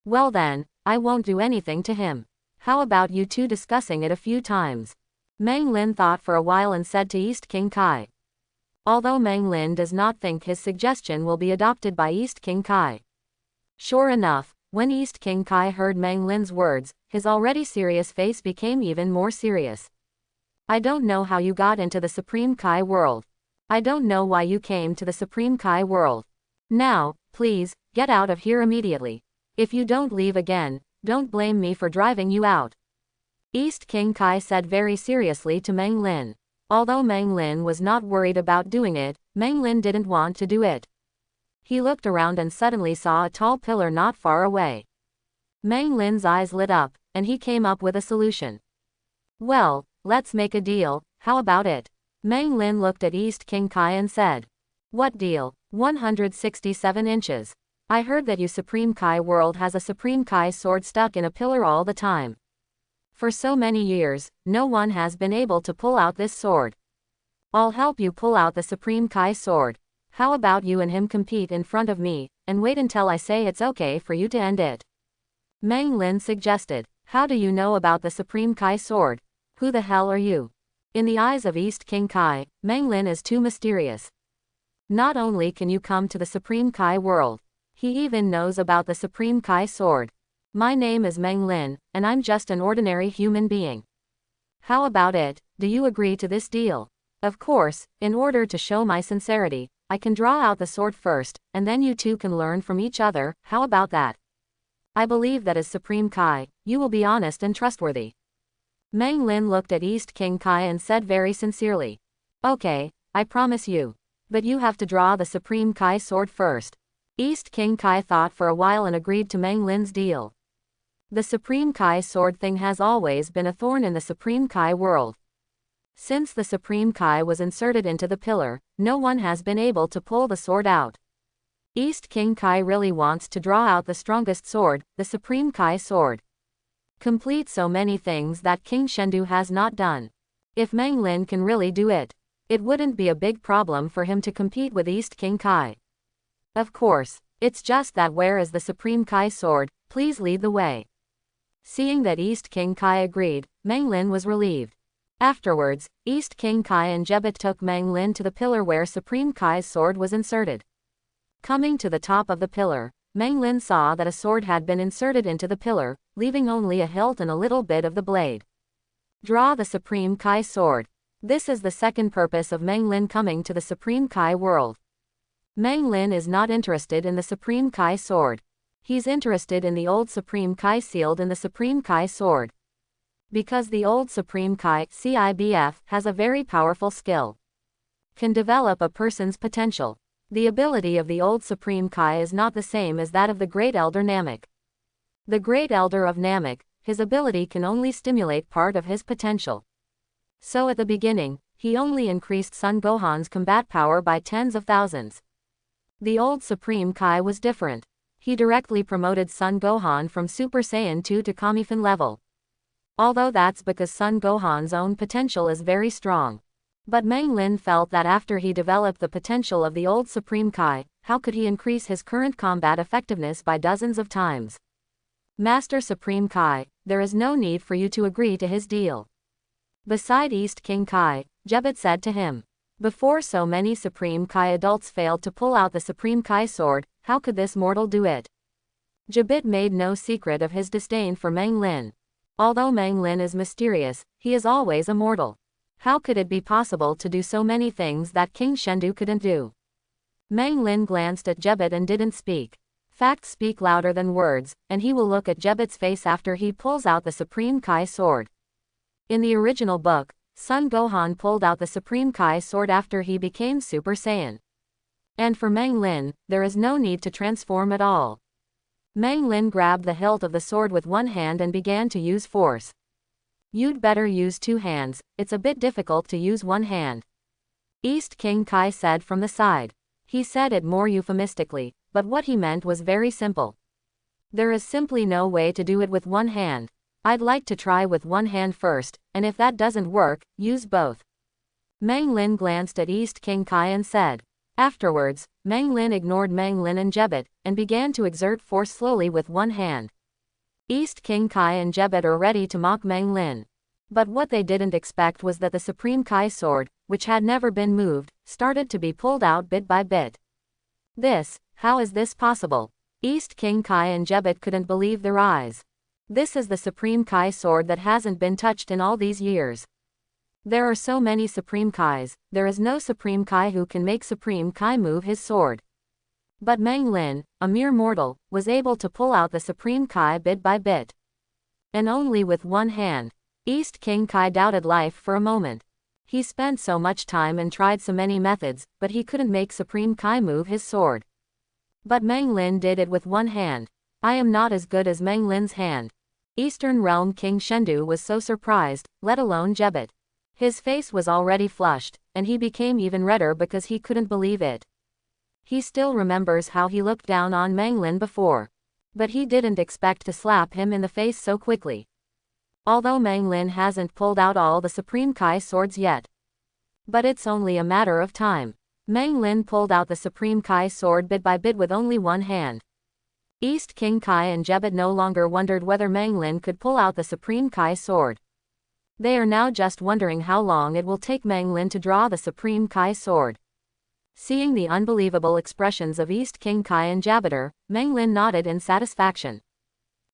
Well then, I won't do anything to him. How about you two discussing it a few times? Meng Lin thought for a while and said to East King Kai. Although Meng Lin does not think his suggestion will be adopted by East King Kai. Sure enough, when East King Kai heard Meng Lin's words, his already serious face became even more serious. I don't know how you got into the Supreme Kai world. I don't know why you came to the Supreme Kai world. Now, please, get out of here immediately. If you don't leave again, don't blame me for driving you out. East King Kai said very seriously to Meng Lin. Although Meng Lin was not worried about doing it, Meng Lin didn't want to do it. He looked around and suddenly saw a tall pillar not far away. Meng Lin's eyes lit up, and he came up with a solution. Well, let's make a deal, how about it? Meng Lin looked at East King Kai and said. What deal? 167 inches. I heard that you Supreme Kai world has a Supreme Kai sword stuck in a pillar all the time. For so many years, no one has been able to pull out this sword. I'll help you pull out the Supreme Kai sword. How about you and him compete in front of me, and wait until I say it's okay for you to end it? Meng Lin suggested. How do you know about the Supreme Kai sword? Who the hell are you? In the eyes of East King Kai, Meng Lin is too mysterious. Not only can you come to the Supreme Kai world, he even knows about the Supreme Kai sword. My name is Meng Lin, and I'm just an ordinary human being. How about it, do you agree to this deal? Of course, in order to show my sincerity, I can draw out the sword first, and then you two can learn from each other. How about that? I believe that as Supreme Kai, you will be honest and trustworthy. Meng Lin looked at East King Kai and said very sincerely. Okay, I promise you. But you have to draw the Supreme Kai sword first. East King Kai thought for a while and agreed to Meng Lin's deal. The Supreme Kai sword thing has always been a thorn in the Supreme Kai world. Since the Supreme Kai was inserted into the pillar, no one has been able to pull the sword out. East King Kai really wants to draw out the strongest sword, the Supreme Kai sword. Complete so many things that King Shendu has not done. If Meng Lin can really do it, it wouldn't be a big problem for him to compete with East King Kai. Of course, it's just that where is the Supreme Kai sword, please lead the way. Seeing that East King Kai agreed, Meng Lin was relieved. Afterwards, East King Kai and Jebet took Meng Lin to the pillar where Supreme Kai's sword was inserted. Coming to the top of the pillar, Meng Lin saw that a sword had been inserted into the pillar, leaving only a hilt and a little bit of the blade. Draw the Supreme Kai sword. This is the second purpose of Meng Lin coming to the Supreme Kai world. Meng Lin is not interested in the Supreme Kai sword. He's interested in the old Supreme Kai sealed in the Supreme Kai sword. Because the old Supreme Kai CIBF has a very powerful skill. Can develop a person's potential. The ability of the old Supreme Kai is not the same as that of the Great Elder Namek. The Great Elder of Namek, his ability can only stimulate part of his potential. So at the beginning, he only increased Son Gohan's combat power by tens of thousands. The old Supreme Kai was different. He directly promoted Son Gohan from Super Saiyan 2 to Kamifan level. Although that's because Son Gohan's own potential is very strong. But Meng Lin felt that after he developed the potential of the old Supreme Kai, how could he increase his current combat effectiveness by dozens of times? Master Supreme Kai, there is no need for you to agree to his deal. Beside East King Kai, Jebet said to him. Before so many Supreme Kai adults failed to pull out the Supreme Kai sword, how could this mortal do it? Jebet made no secret of his disdain for Meng Lin. Although Meng Lin is mysterious, he is always immortal. How could it be possible to do so many things that King Shendu couldn't do? Meng Lin glanced at Jebet and didn't speak. Facts speak louder than words, and he will look at Jebet's face after he pulls out the Supreme Kai sword. In the original book, Son Gohan pulled out the Supreme Kai sword after he became Super Saiyan. And for Meng Lin, there is no need to transform at all. Meng Lin grabbed the hilt of the sword with one hand and began to use force. You'd better use two hands, it's a bit difficult to use one hand. East King Kai said from the side. He said it more euphemistically, but what he meant was very simple. There is simply no way to do it with one hand. I'd like to try with one hand first, and if that doesn't work, use both. Meng Lin glanced at East King Kai and said. Afterwards, Meng Lin ignored Meng Lin and Jebet, and began to exert force slowly with one hand. East King Kai and Jebet are ready to mock Meng Lin. But what they didn't expect was that the Supreme Kai sword, which had never been moved, started to be pulled out bit by bit. How is this possible? East King Kai and Jebet couldn't believe their eyes. This is the Supreme Kai sword that hasn't been touched in all these years. There are so many Supreme Kais, there is no Supreme Kai who can make Supreme Kai move his sword. But Meng Lin, a mere mortal, was able to pull out the Supreme Kai bit by bit. And only with one hand. East King Kai doubted life for a moment. He spent so much time and tried so many methods, but he couldn't make Supreme Kai move his sword. But Meng Lin did it with one hand. I am not as good as Meng Lin's hand. Eastern Realm King Shendu was so surprised, let alone Jebet. His face was already flushed, and he became even redder because he couldn't believe it. He still remembers how he looked down on Meng Lin before. But he didn't expect to slap him in the face so quickly. Although Meng Lin hasn't pulled out all the Supreme Kai swords yet. But it's only a matter of time. Meng Lin pulled out the Supreme Kai sword bit by bit with only one hand. East King Kai and Jebet no longer wondered whether Meng Lin could pull out the Supreme Kai sword. They are now just wondering how long it will take Meng Lin to draw the Supreme Kai sword. Seeing the unbelievable expressions of East King Kai and Jabiter, Meng Lin nodded in satisfaction.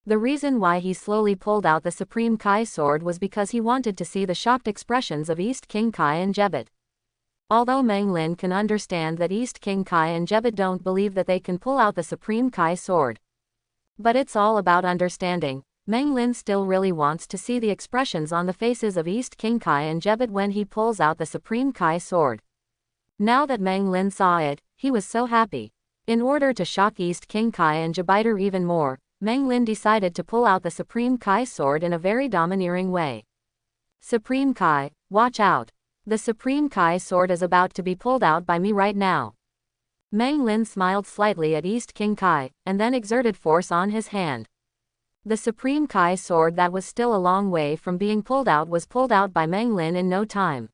The reason why he slowly pulled out the Supreme Kai sword was because he wanted to see the shocked expressions of East King Kai and Jebet. Although Meng Lin can understand that East King Kai and Jebet don't believe that they can pull out the Supreme Kai sword. But it's all about understanding. Meng Lin still really wants to see the expressions on the faces of East King Kai and Jebet when he pulls out the Supreme Kai sword. Now that Meng Lin saw it, he was so happy. In order to shock East King Kai and Jebiter even more, Meng Lin decided to pull out the Supreme Kai sword in a very domineering way. Supreme Kai, watch out. The Supreme Kai sword is about to be pulled out by me right now. Meng Lin smiled slightly at East King Kai, and then exerted force on his hand. The Supreme Kai sword that was still a long way from being pulled out was pulled out by Meng Lin in no time.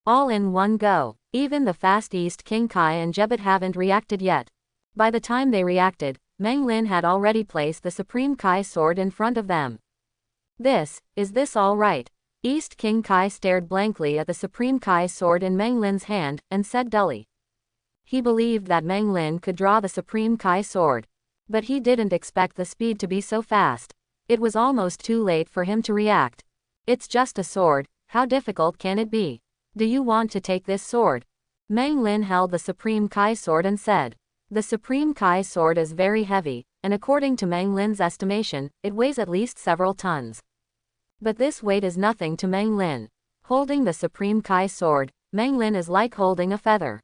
All in one go. Even the fast East King Kai and Jebet haven't reacted yet. By the time they reacted, Meng Lin had already placed the Supreme Kai sword in front of them. Is this all right? East King Kai stared blankly at the Supreme Kai sword in Meng Lin's hand, and said dully. He believed that Meng Lin could draw the Supreme Kai sword. But he didn't expect the speed to be so fast. It was almost too late for him to react. It's just a sword, how difficult can it be? Do you want to take this sword? Meng Lin held the Supreme Kai sword and said. The Supreme Kai sword is very heavy, and according to Meng Lin's estimation, it weighs at least several tons. But this weight is nothing to Meng Lin. Holding the Supreme Kai sword, Meng Lin is like holding a feather.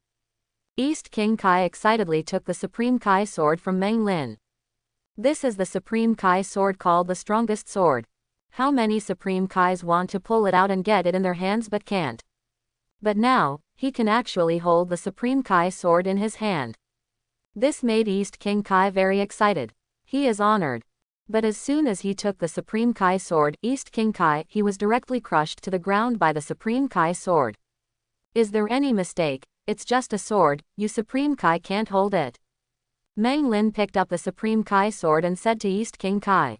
East King Kai excitedly took the Supreme Kai sword from Meng Lin. This is the Supreme Kai sword called the strongest sword. How many Supreme Kais want to pull it out and get it in their hands but can't? But now, he can actually hold the Supreme Kai sword in his hand. This made East King Kai very excited. He is honored. But as soon as he took the Supreme Kai sword, East King Kai, he was directly crushed to the ground by the Supreme Kai sword. Is there any mistake? It's just a sword, you Supreme Kai can't hold it. Meng Lin picked up the Supreme Kai sword and said to East King Kai.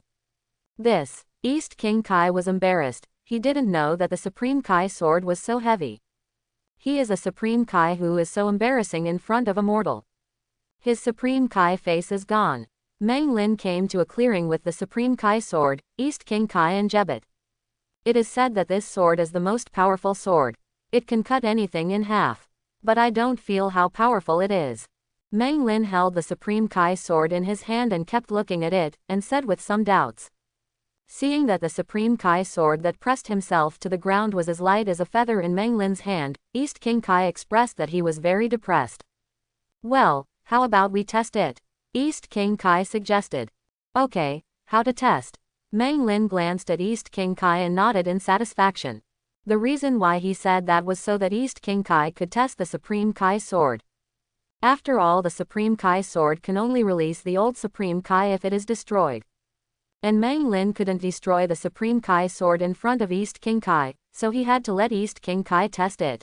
East King Kai was embarrassed. He didn't know that the Supreme Kai sword was so heavy. He is a Supreme Kai who is so embarrassing in front of a mortal. His Supreme Kai face is gone. Meng Lin came to a clearing with the Supreme Kai sword, East King Kai and Jebet. It is said that this sword is the most powerful sword. It can cut anything in half. But I don't feel how powerful it is. Meng Lin held the Supreme Kai sword in his hand and kept looking at it, and said with some doubts. Seeing that the Supreme Kai sword that pressed himself to the ground was as light as a feather in Meng Lin's hand, East King Kai expressed that he was very depressed. Well, how about we test it? East King Kai suggested. Okay, how to test? Meng Lin glanced at East King Kai and nodded in satisfaction. The reason why he said that was so that East King Kai could test the Supreme Kai sword. After all, the Supreme Kai sword can only release the old Supreme Kai if it is destroyed. And Meng Lin couldn't destroy the Supreme Kai sword in front of East King Kai, so he had to let East King Kai test it.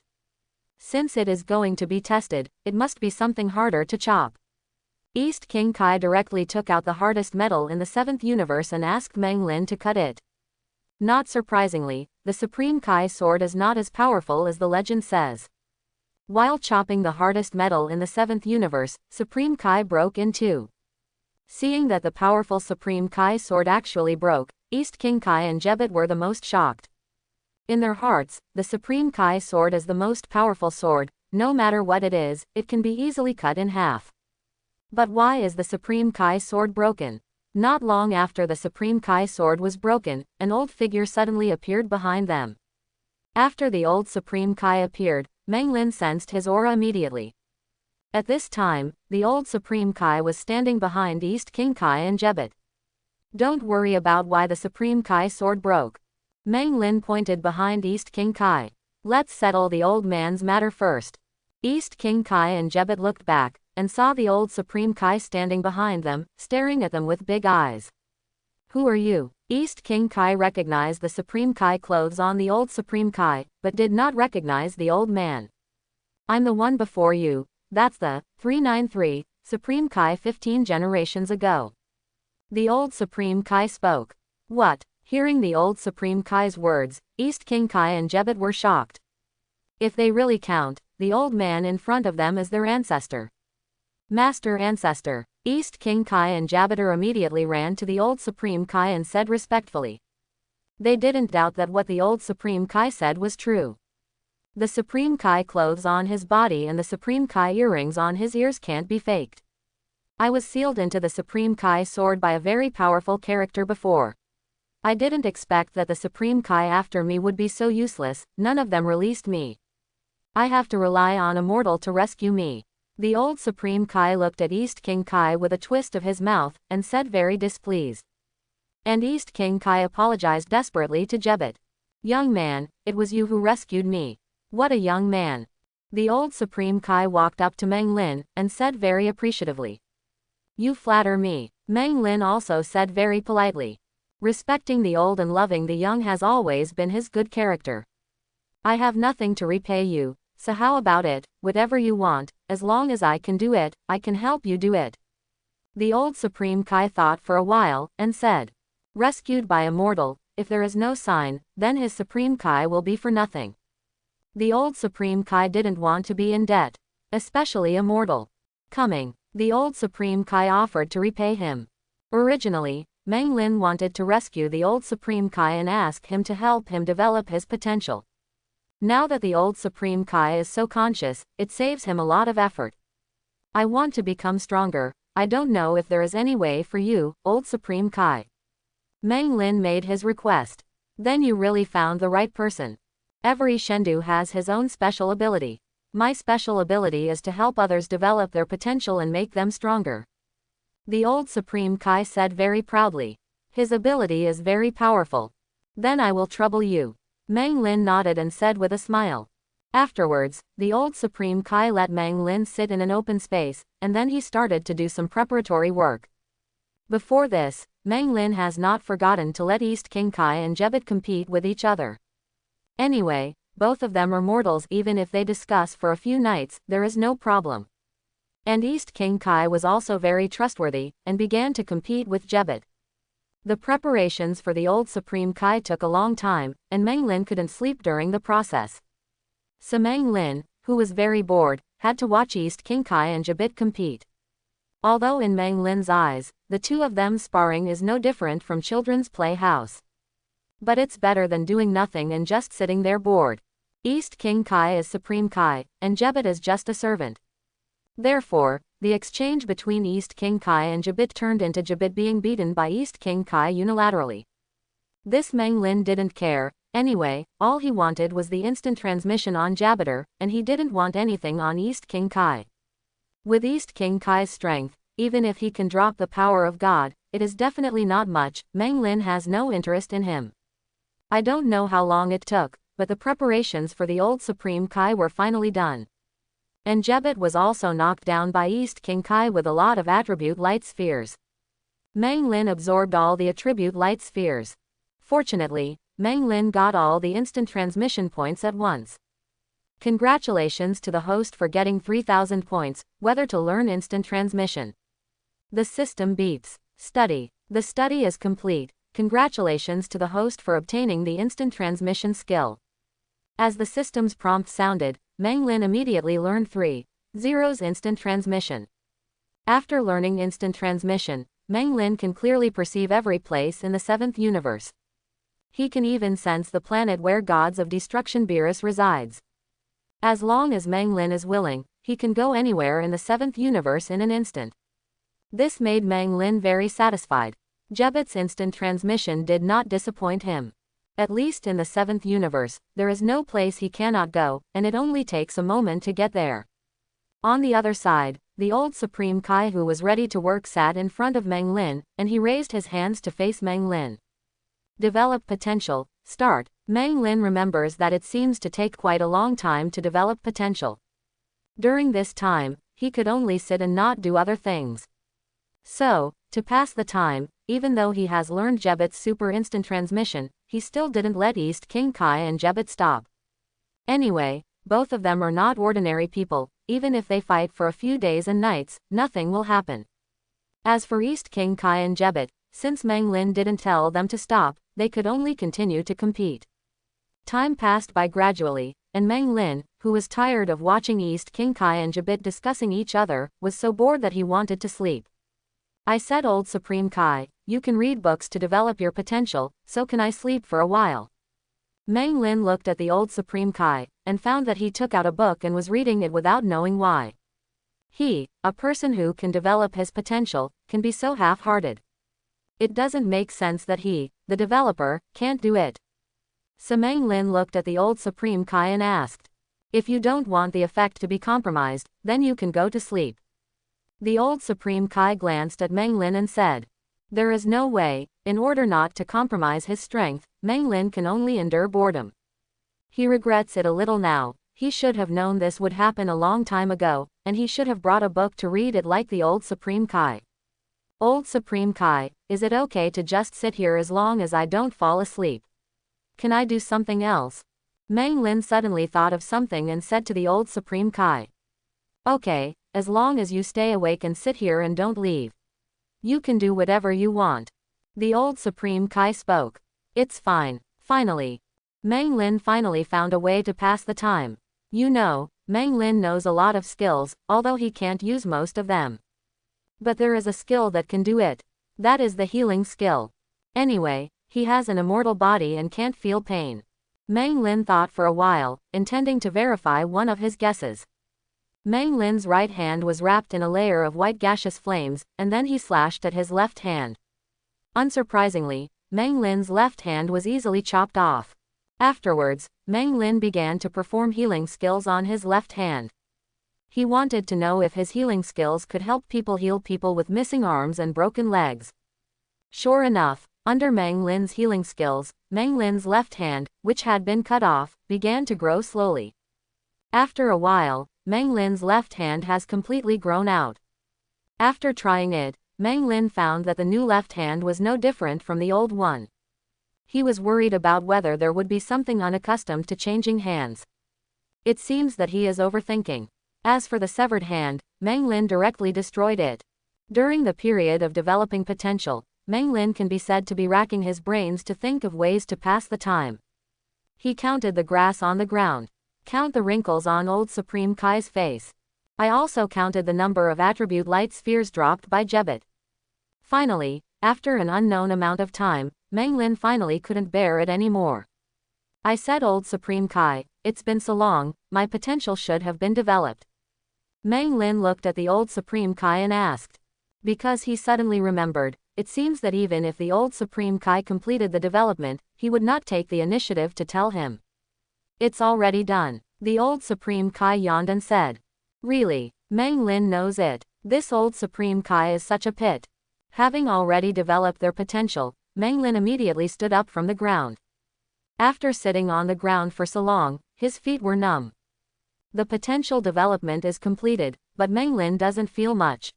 Since it is going to be tested, it must be something harder to chop. East King Kai directly took out the hardest metal in the 7th universe and asked Meng Lin to cut it. Not surprisingly, the Supreme Kai sword is not as powerful as the legend says. While chopping the hardest metal in the 7th universe, Supreme Kai broke in two. Seeing that the powerful Supreme Kai sword actually broke, East King Kai and Jebet were the most shocked. In their hearts, the Supreme Kai sword is the most powerful sword. No matter what it is, it can be easily cut in half. But why is the Supreme Kai sword broken? Not long after the Supreme Kai sword was broken, an old figure suddenly appeared behind them. After the old Supreme Kai appeared, Meng Lin sensed his aura immediately. At this time, the old Supreme Kai was standing behind East King Kai and Jebet. Don't worry about why the Supreme Kai sword broke. Meng Lin pointed behind East King Kai. Let's settle the old man's matter first. East King Kai and Jebet looked back, and saw the old Supreme Kai standing behind them, staring at them with big eyes. Who are you? East King Kai recognized the Supreme Kai clothes on the old Supreme Kai, but did not recognize the old man. I'm the one before you, that's the 393, Supreme Kai 15 generations ago. The old Supreme Kai spoke. What? Hearing the old Supreme Kai's words, East King Kai and Jebet were shocked. If they really count, the old man in front of them is their ancestor. Master Ancestor. East King Kai and Jabbatar immediately ran to the old Supreme Kai and said respectfully. They didn't doubt that what the old Supreme Kai said was true. The Supreme Kai clothes on his body and the Supreme Kai earrings on his ears can't be faked. I was sealed into the Supreme Kai sword by a very powerful character before. I didn't expect that the Supreme Kai after me would be so useless, none of them released me. I have to rely on a mortal to rescue me. The old Supreme Kai looked at East King Kai with a twist of his mouth, and said very displeased. And East King Kai apologized desperately to Jebet. Young man, it was you who rescued me. What a young man. The old Supreme Kai walked up to Meng Lin, and said very appreciatively. You flatter me. Meng Lin also said very politely. Respecting the old and loving the young has always been his good character. I have nothing to repay you, so how about it, whatever you want, as long as I can do it, I can help you do it. The old Supreme Kai thought for a while, and said. Rescued by a mortal, if there is no sign, then his Supreme Kai will be for nothing. The old Supreme Kai didn't want to be in debt, especially a mortal. Coming, the old Supreme Kai offered to repay him. Originally, Meng Lin wanted to rescue the old Supreme Kai and ask him to help him develop his potential. Now that the old Supreme Kai is so conscious, it saves him a lot of effort. I want to become stronger, I don't know if there is any way for you, old Supreme Kai. Meng Lin made his request. Then you really found the right person. Every Shendu has his own special ability. My special ability is to help others develop their potential and make them stronger. The old Supreme Kai said very proudly. His ability is very powerful. Then I will trouble you. Meng Lin nodded and said with a smile. Afterwards, the old Supreme Kai let Meng Lin sit in an open space, and then he started to do some preparatory work. Before this, Meng Lin has not forgotten to let East King Kai and Jebet compete with each other. Anyway, both of them are mortals. Even if they discuss for a few nights, there is no problem. And East King Kai was also very trustworthy, and began to compete with Jebet. The preparations for the old Supreme Kai took a long time, and Meng Lin couldn't sleep during the process. So Meng Lin, who was very bored, had to watch East King Kai and Jebet compete. Although in Meng Lin's eyes, the two of them sparring is no different from children's playhouse. But it's better than doing nothing and just sitting there bored. East King Kai is Supreme Kai, and Jebet is just a servant. Therefore, the exchange between East King Kai and Jebet turned into Jebet being beaten by East King Kai unilaterally. This Meng Lin didn't care. Anyway, all he wanted was the instant transmission on Jabbatar, and he didn't want anything on East King Kai. With East King Kai's strength, even if he can drop the power of God, it is definitely not much. Meng Lin has no interest in him. I don't know how long it took, but the preparations for the old Supreme Kai were finally done. And Jebet was also knocked down by East King Kai with a lot of attribute light spheres. Meng Lin absorbed all the attribute light spheres. Fortunately, Meng Lin got all the instant transmission points at once. Congratulations to the host for getting 3,000 points, whether to learn instant transmission. The system beeps. Study. The study is complete. Congratulations to the host for obtaining the instant transmission skill. As the system's prompt sounded, Meng Lin immediately learned 3.0's instant transmission. After learning instant transmission, Meng Lin can clearly perceive every place in the 7th universe. He can even sense the planet where gods of destruction Beerus resides. As long as Meng Lin is willing, he can go anywhere in the 7th universe in an instant. This made Meng Lin very satisfied. Jebet's instant transmission did not disappoint him. At least in the 7th universe, there is no place he cannot go, and it only takes a moment to get there. On the other side, the old Supreme Kai who was ready to work sat in front of Meng Lin, and he raised his hands to face Meng Lin. Develop potential. Start. Meng Lin remembers that it seems to take quite a long time to develop potential. During this time, he could only sit and not do other things. So, to pass the time, even though he has learned Jebet's super instant transmission, he still didn't let East King Kai and Jebet stop. Anyway, both of them are not ordinary people. Even if they fight for a few days and nights, nothing will happen. As for East King Kai and Jebet, Since Meng Lin didn't tell them to stop, they could only continue to compete. Time passed by gradually, and Meng Lin, who was tired of watching East King Kai and Jabit discussing each other, was so bored that he wanted to sleep. I said, Old Supreme Kai, you can read books to develop your potential, so can I sleep for a while? Meng Lin looked at the Old Supreme Kai, and found that he took out a book and was reading it without knowing why. He, a person who can develop his potential, can be so half-hearted. It doesn't make sense that he, the developer, can't do it. So Meng Lin looked at the Old Supreme Kai and asked, if you don't want the effect to be compromised, then you can go to sleep. The Old Supreme Kai glanced at Meng Lin and said, there is no way. In order not to compromise his strength, Meng Lin can only endure boredom. He regrets it a little now. He should have known this would happen a long time ago, and he should have brought a book to read it like the Old Supreme Kai. Old Supreme Kai, is it okay to just sit here as long as I don't fall asleep? Can I do something else? Meng Lin suddenly thought of something and said to the Old Supreme Kai. Okay, as long as you stay awake and sit here and don't leave. You can do whatever you want. The Old Supreme Kai spoke. It's fine. Finally. Meng Lin finally found a way to pass the time. You know, Meng Lin knows a lot of skills, although he can't use most of them. But there is a skill that can do it. That is the healing skill. Anyway, he has an immortal body and can't feel pain. Meng Lin thought for a while, intending to verify one of his guesses. Meng Lin's right hand was wrapped in a layer of white gaseous flames, and then he slashed at his left hand. Unsurprisingly, Meng Lin's left hand was easily chopped off. Afterwards, Meng Lin began to perform healing skills on his left hand. He wanted to know if his healing skills could help people heal people with missing arms and broken legs. Sure enough, under Meng Lin's healing skills, Meng Lin's left hand, which had been cut off, began to grow slowly. After a while, Meng Lin's left hand has completely grown out. After trying it, Meng Lin found that the new left hand was no different from the old one. He was worried about whether there would be something unaccustomed to changing hands. It seems that he is overthinking. As for the severed hand, Meng Lin directly destroyed it. During the period of developing potential, Meng Lin can be said to be racking his brains to think of ways to pass the time. He counted the grass on the ground. Count the wrinkles on Old Supreme Kai's face. I also counted the number of attribute light spheres dropped by Jebet. Finally, after an unknown amount of time, Meng Lin finally couldn't bear it anymore. I said, Old Supreme Kai, it's been so long, my potential should have been developed. Meng Lin looked at the Old Supreme Kai and asked. Because he suddenly remembered, it seems that even if the Old Supreme Kai completed the development, he would not take the initiative to tell him. It's already done. The Old Supreme Kai yawned and said. Really? Meng Lin knows it. This Old Supreme Kai is such a pit. Having already developed their potential, Meng Lin immediately stood up from the ground. After sitting on the ground for so long, his feet were numb. The potential development is completed, but Meng Lin doesn't feel much.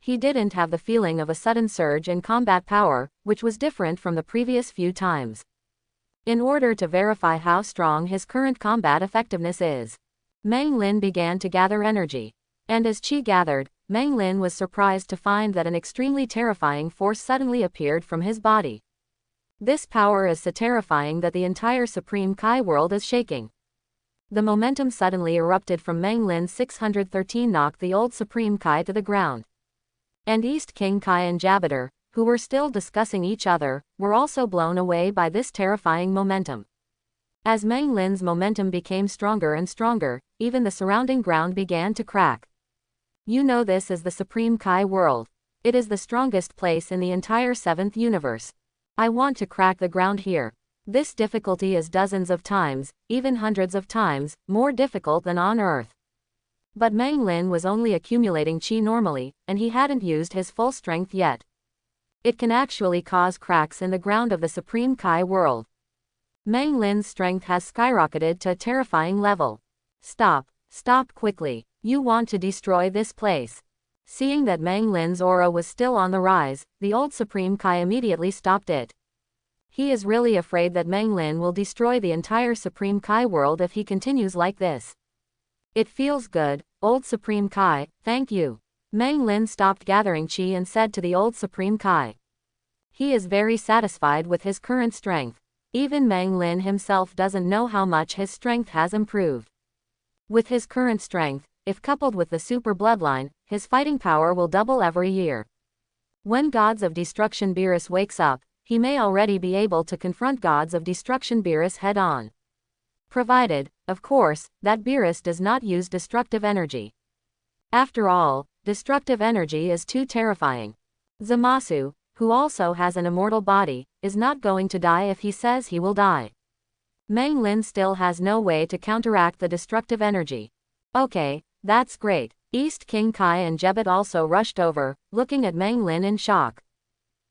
He didn't have the feeling of a sudden surge in combat power, which was different from the previous few times. In order to verify how strong his current combat effectiveness is, Meng Lin began to gather energy. And as Qi gathered, Meng Lin was surprised to find that an extremely terrifying force suddenly appeared from his body. This power is so terrifying that the entire Supreme Kai world is shaking. The momentum suddenly erupted from Meng Lin 613 knocked the Old Supreme Kai to the ground. And East King Kai and Jabiter, who were still discussing each other, were also blown away by this terrifying momentum. As Meng Lin's momentum became stronger and stronger, even the surrounding ground began to crack. You know, this is the Supreme Kai world. It is the strongest place in the entire 7th universe. I want to crack the ground here. This difficulty is dozens of times, even hundreds of times, more difficult than on Earth. But Meng Lin was only accumulating qi normally, and he hadn't used his full strength yet. It can actually cause cracks in the ground of the Supreme Kai world. Meng Lin's strength has skyrocketed to a terrifying level. Stop. Stop quickly. You want to destroy this place. Seeing that Meng Lin's aura was still on the rise, the Old Supreme Kai immediately stopped it. He is really afraid that Meng Lin will destroy the entire Supreme Kai world if he continues like this. It feels good, Old Supreme Kai, thank you. Meng Lin stopped gathering qi and said to the Old Supreme Kai. He is very satisfied with his current strength. Even Mang Lin himself doesn't know how much his strength has improved. With his current strength, if coupled with the super bloodline, his fighting power will double every year. When Gods of Destruction Beerus wakes up, he may already be able to confront Gods of Destruction Beerus head-on. Provided, of course, that Beerus does not use destructive energy. After all, destructive energy is too terrifying. Zamasu, who also has an immortal body, is not going to die if he says he will die. Mang Lin still has no way to counteract the destructive energy. Okay, that's great. East King Kai and Jebet also rushed over, looking at Mang Lin in shock.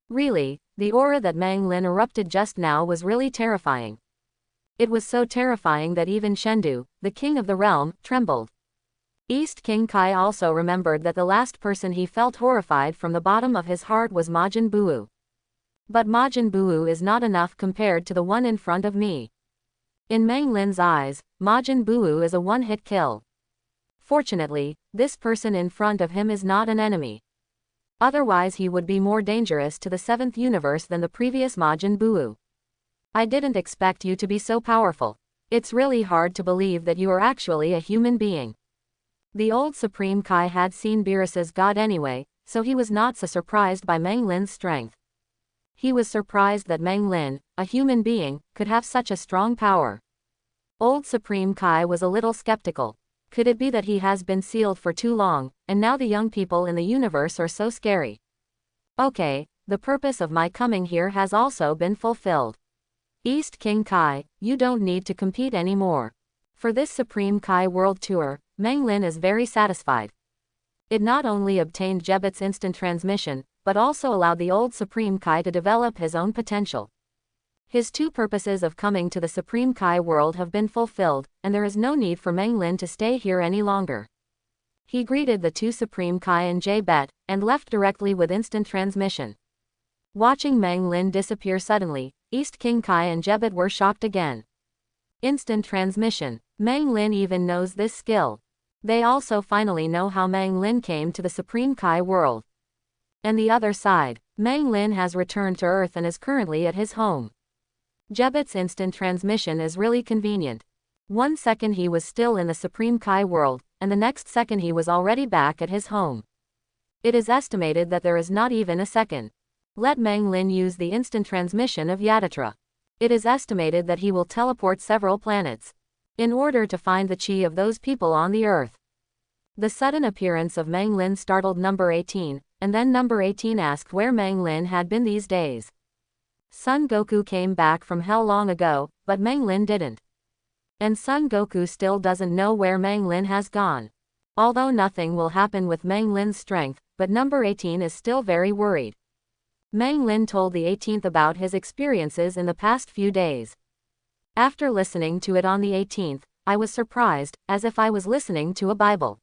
Really, the aura that Mang Lin erupted just now was really terrifying. It was so terrifying that even Shendu, the king of the realm, trembled. East King Kai also remembered that the last person he felt horrified from the bottom of his heart was Majin Buu. But Majin Buu is not enough compared to the one in front of me. In Mang Lin's eyes, Majin Buu is a one-hit kill. Fortunately, this person in front of him is not an enemy. Otherwise he would be more dangerous to the 7th universe than the previous Majin Buu. I didn't expect you to be so powerful. It's really hard to believe that you are actually a human being. The old Supreme Kai had seen Beerus's god anyway, so he was not so surprised by Mang Lin's strength. He was surprised that Mang Lin, a human being, could have such a strong power. Old Supreme Kai was a little skeptical. Could it be that he has been sealed for too long, and now the young people in the universe are so scary? Okay, the purpose of my coming here has also been fulfilled. East King Kai, you don't need to compete anymore. For this Supreme Kai World Tour, Mang Lin is very satisfied. It not only obtained Jebet's instant transmission, but also allowed the old Supreme Kai to develop his own potential. His two purposes of coming to the Supreme Kai world have been fulfilled, and there is no need for Mang Lin to stay here any longer. He greeted the two Supreme Kai and Jebet, and left directly with instant transmission. Watching Mang Lin disappear suddenly, East King Kai and Jebet were shocked again. Instant transmission. Mang Lin even knows this skill. They also finally know how Mang Lin came to the Supreme Kai world. And the other side, Mang Lin has returned to Earth and is currently at his home. Jebet's instant transmission is really convenient. 1 second he was still in the Supreme Kai world, and the next second he was already back at his home. It is estimated that there is not even a second. Let Mang Lin use the instant transmission of Yatatra. It is estimated that he will teleport several planets in order to find the chi of those people on the Earth. The sudden appearance of Mang Lin startled number 18, and then number 18 asked where Mang Lin had been these days. Son Goku came back from hell long ago, but Mang Lin didn't. And Son Goku still doesn't know where Mang Lin has gone. Although nothing will happen with Mang Lin's strength, but number 18 is still very worried. Mang Lin told the 18th about his experiences in the past few days. After listening to it on the 18th, I was surprised, as if I was listening to a Bible.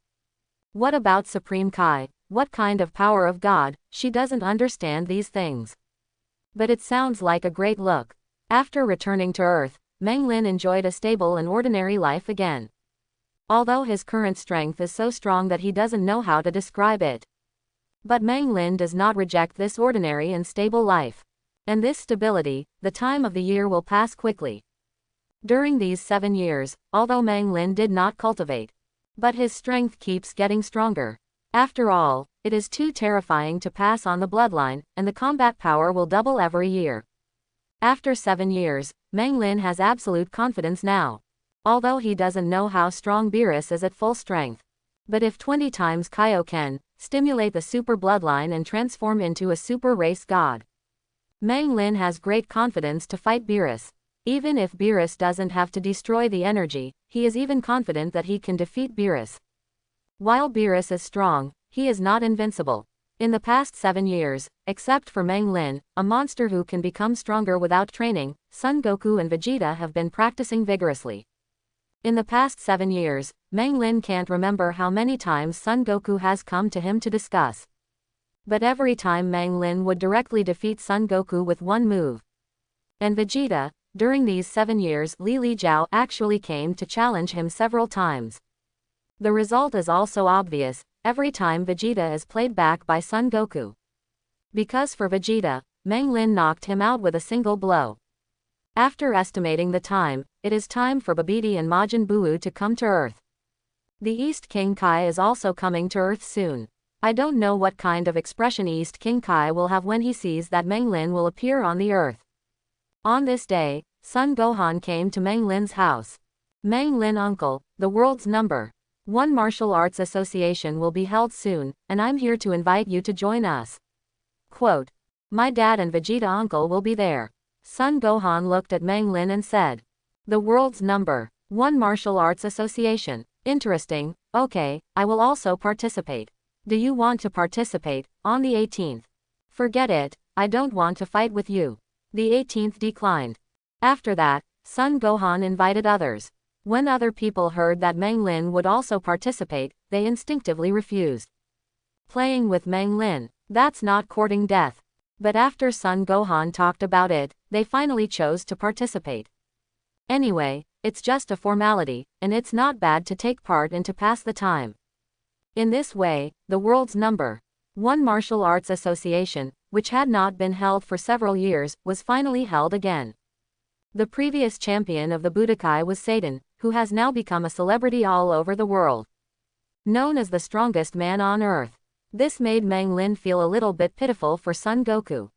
What about Supreme Kai? What kind of power of God? She doesn't understand these things. But it sounds like a great look. After returning to Earth, Mang Lin enjoyed a stable and ordinary life again. Although his current strength is so strong that he doesn't know how to describe it. But Mang Lin does not reject this ordinary and stable life. And this stability, the time of the year will pass quickly. During these 7 years, although Mang Lin did not cultivate, but his strength keeps getting stronger. After all, it is too terrifying to pass on the bloodline, and the combat power will double every year. After 7 years, Mang Lin has absolute confidence now. Although he doesn't know how strong Beerus is at full strength. But if 20 times Kaioken, stimulate the super bloodline and transform into a super race god. Mang Lin has great confidence to fight Beerus. Even if Beerus doesn't have to destroy the energy, he is even confident that he can defeat Beerus. While Beerus is strong, he is not invincible. In the past 7 years, except for Mang Lin, a monster who can become stronger without training, Son Goku and Vegeta have been practicing vigorously. In the past 7 years, Mang Lin can't remember how many times Son Goku has come to him to discuss. But every time Mang Lin would directly defeat Son Goku with one move. And Vegeta, during these 7 years, Li Jiao actually came to challenge him several times. The result is also obvious, every time Vegeta is played back by Son Goku. Because for Vegeta, Meng Lin knocked him out with a single blow. After estimating the time, it is time for Babidi and Majin Buu to come to Earth. The East King Kai is also coming to Earth soon. I don't know what kind of expression East King Kai will have when he sees that Meng Lin will appear on the Earth. On this day, Sun Gohan came to Meng Lin's house. Meng Lin uncle, the world's #1 martial arts association will be held soon, and I'm here to invite you to join us. Quote, my dad and Vegeta uncle will be there. Sun Gohan looked at Meng Lin and said, the world's #1 martial arts association. Interesting, okay, I will also participate. Do you want to participate on the 18th? Forget it, I don't want to fight with you. The 18th declined. After that, Sun Gohan invited others. When other people heard that Meng Lin would also participate, they instinctively refused. Playing with Meng Lin, that's not courting death. But after Sun Gohan talked about it, they finally chose to participate. Anyway, it's just a formality, and it's not bad to take part and to pass the time. In this way, the world's #1 martial arts association, which had not been held for several years, was finally held again. The previous champion of the Budokai was Satan, who has now become a celebrity all over the world. Known as the strongest man on Earth. This made Meng Lin feel a little bit pitiful for Son Goku.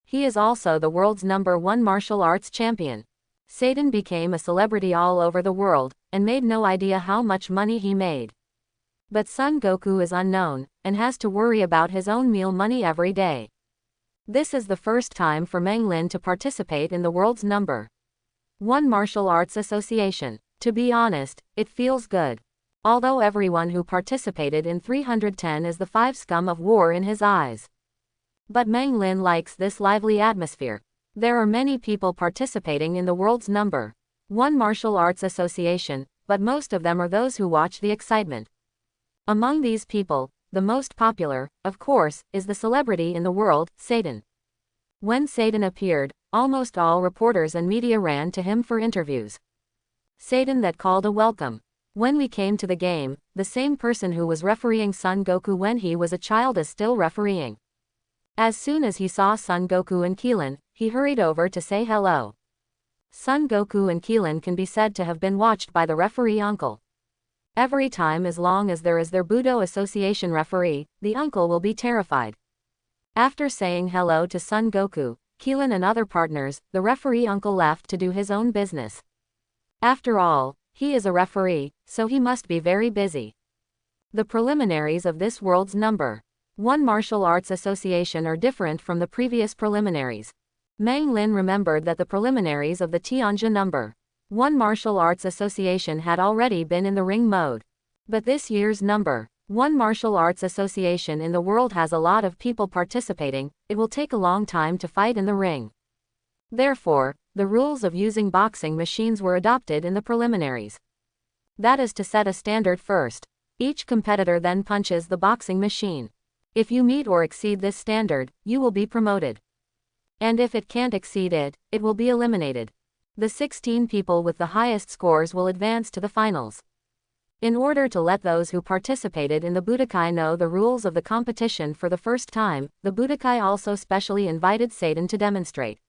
He is also the world's #1 martial arts champion. Satan became a celebrity all over the world, and made no idea how much money he made. But Son Goku is unknown, and has to worry about his own meal money every day. This is the first time for Meng Lin to participate in the world's #1 martial arts association. To be honest, it feels good. Although everyone who participated in 310 is the 5 scum of war in his eyes. But Meng Lin likes this lively atmosphere. There are many people participating in the world's #1 martial arts association, but most of them are those who watch the excitement. Among these people, the most popular, of course, is the celebrity in the world, Satan. When Satan appeared, almost all reporters and media ran to him for interviews. Satan that called a welcome. When we came to the game, the same person who was refereeing Son Goku when he was a child is still refereeing. As soon as he saw Son Goku and Keelan, he hurried over to say hello. Son Goku and Keelan can be said to have been watched by the referee uncle. Every time as long as there is their Budo Association referee, the uncle will be terrified. After saying hello to Son Goku, Keelan and other partners, the referee uncle left to do his own business. After all, he is a referee, so he must be very busy. The preliminaries of this world's #1 martial arts association are different from the previous preliminaries. Meng Lin remembered that the preliminaries of the Tianjin #1 martial arts association had already been in the ring mode. But this year's #1 martial arts association in the world has a lot of people participating, it will take a long time to fight in the ring. Therefore, the rules of using boxing machines were adopted in the preliminaries. That is to set a standard first. Each competitor then punches the boxing machine. If you meet or exceed this standard, you will be promoted. And if it can't exceed it, it will be eliminated. The 16 people with the highest scores will advance to the finals. In order to let those who participated in the Budokai know the rules of the competition for the first time, the Budokai also specially invited Satan to demonstrate.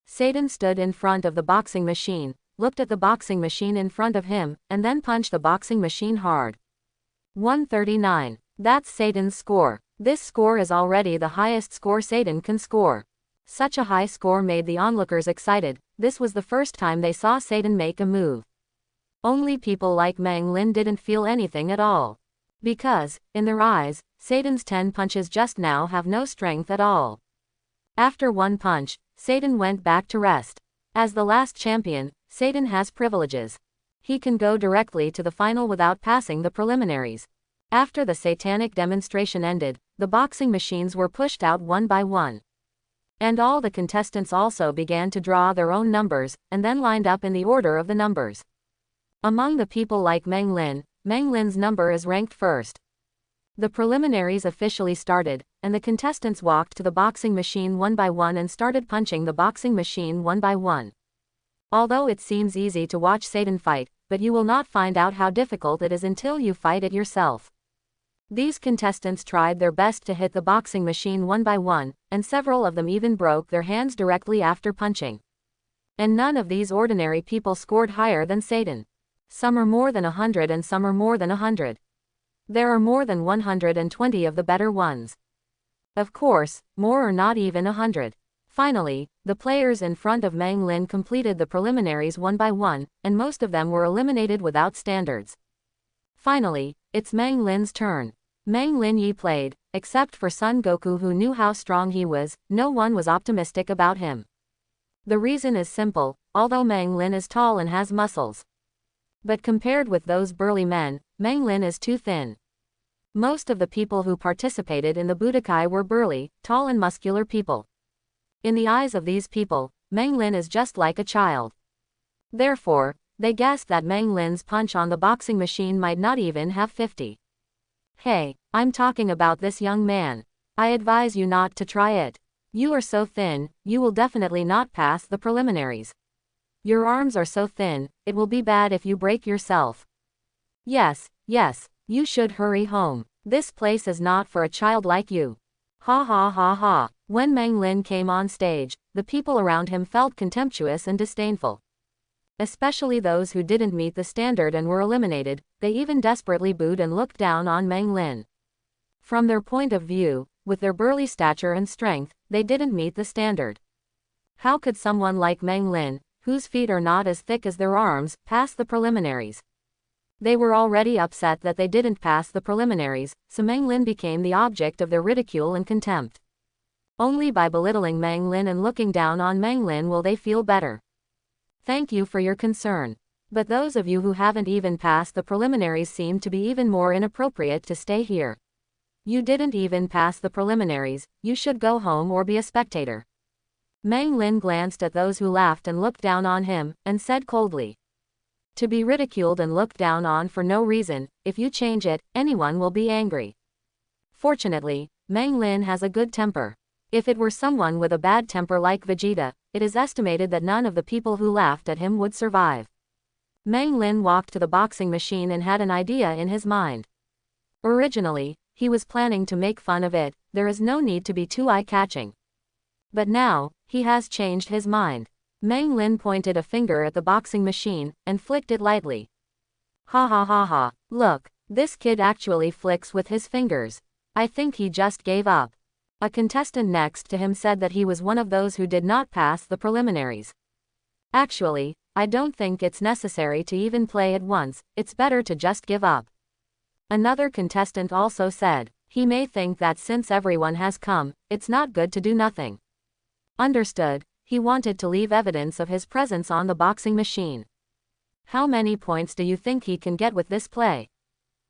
Satan stood in front of the boxing machine, looked at the boxing machine in front of him, and then punched the boxing machine hard. 139. That's Satan's score. This score is already the highest score Satan can score. Such a high score made the onlookers excited. This was the first time they saw Satan make a move. Only people like Meng Lin didn't feel anything at all. Because, in their eyes, Satan's 10 punches just now have no strength at all. After one punch, Satan went back to rest. As the last champion, Satan has privileges. He can go directly to the final without passing the preliminaries. After the satanic demonstration ended, the boxing machines were pushed out one by one. And all the contestants also began to draw their own numbers, and then lined up in the order of the numbers. Among the people like Meng Lin's number is ranked first. The preliminaries officially started, and the contestants walked to the boxing machine one by one and started punching the boxing machine one by one. Although it seems easy to watch Satan fight, but you will not find out how difficult it is until you fight it yourself. These contestants tried their best to hit the boxing machine one by one, and several of them even broke their hands directly after punching. And none of these ordinary people scored higher than Satan. Some are more than 100 and some are more than 100. There are more than 120 of the better ones. Of course, more or not even 100. Finally, the players in front of Mang Lin completed the preliminaries one by one, and most of them were eliminated without standards. Finally, it's Mang Lin's turn. Mang Lin Yi played, except for Son Goku, who knew how strong he was. No one was optimistic about him. The reason is simple, although Mang Lin is tall and has muscles. But compared with those burly men, Mang Lin is too thin. Most of the people who participated in the Budokai were burly, tall and muscular people. In the eyes of these people, Mang Lin is just like a child. Therefore, they guessed that Mang Lin's punch on the boxing machine might not even have 50. Hey, I'm talking about this young man. I advise you not to try it. You are so thin, you will definitely not pass the preliminaries. Your arms are so thin, it will be bad if you break yourself. Yes, you should hurry home. This place is not for a child like you. Ha ha ha ha. When Mang Lin came on stage, the people around him felt contemptuous and disdainful. Especially those who didn't meet the standard and were eliminated. They even desperately booed and looked down on Mang Lin. From their point of view, with their burly stature and strength, they didn't meet the standard. How could someone like Mang Lin, whose feet are not as thick as their arms, pass the preliminaries? They were already upset that they didn't pass the preliminaries, so Mang Lin became the object of their ridicule and contempt. Only by belittling Mang Lin and looking down on Mang Lin will they feel better. Thank you for your concern. But those of you who haven't even passed the preliminaries seem to be even more inappropriate to stay here. You didn't even pass the preliminaries, you should go home or be a spectator. Mang Lin glanced at those who laughed and looked down on him, and said coldly. To be ridiculed and looked down on for no reason, if you change it, anyone will be angry. Fortunately, Mang Lin has a good temper. If it were someone with a bad temper like Vegeta, it is estimated that none of the people who laughed at him would survive. Mang Lin walked to the boxing machine and had an idea in his mind. Originally, he was planning to make fun of it. There is no need to be too eye-catching. But now, he has changed his mind. Mang Lin pointed a finger at the boxing machine, and flicked it lightly. Ha ha ha ha, look, this kid actually flicks with his fingers. I think he just gave up. A contestant next to him said that he was one of those who did not pass the preliminaries. Actually, I don't think it's necessary to even play it once, it's better to just give up. Another contestant also said, he may think that since everyone has come, it's not good to do nothing. Understood, he wanted to leave evidence of his presence on the boxing machine. How many points do you think he can get with this play?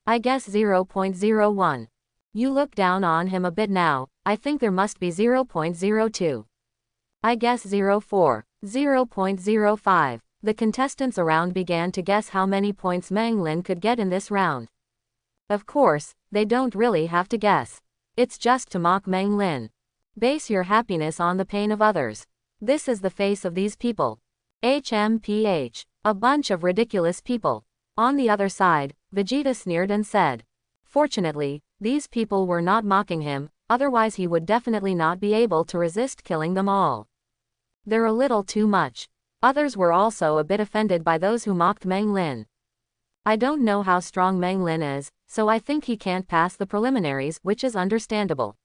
I guess 0.01. You look down on him a bit now, I think there must be 0.02. I guess 0.4, 0.05. The contestants around began to guess how many points Mang Lin could get in this round. Of course, they don't really have to guess. It's just to mock Mang Lin. Base your happiness on the pain of others. This is the face of these people. HMPH. A bunch of ridiculous people. On the other side, Vegeta sneered and said. Fortunately, these people were not mocking him, otherwise he would definitely not be able to resist killing them all. They're a little too much. Others were also a bit offended by those who mocked Mang Lin. I don't know how strong Mang Lin is, so I think he can't pass the preliminaries, which is understandable.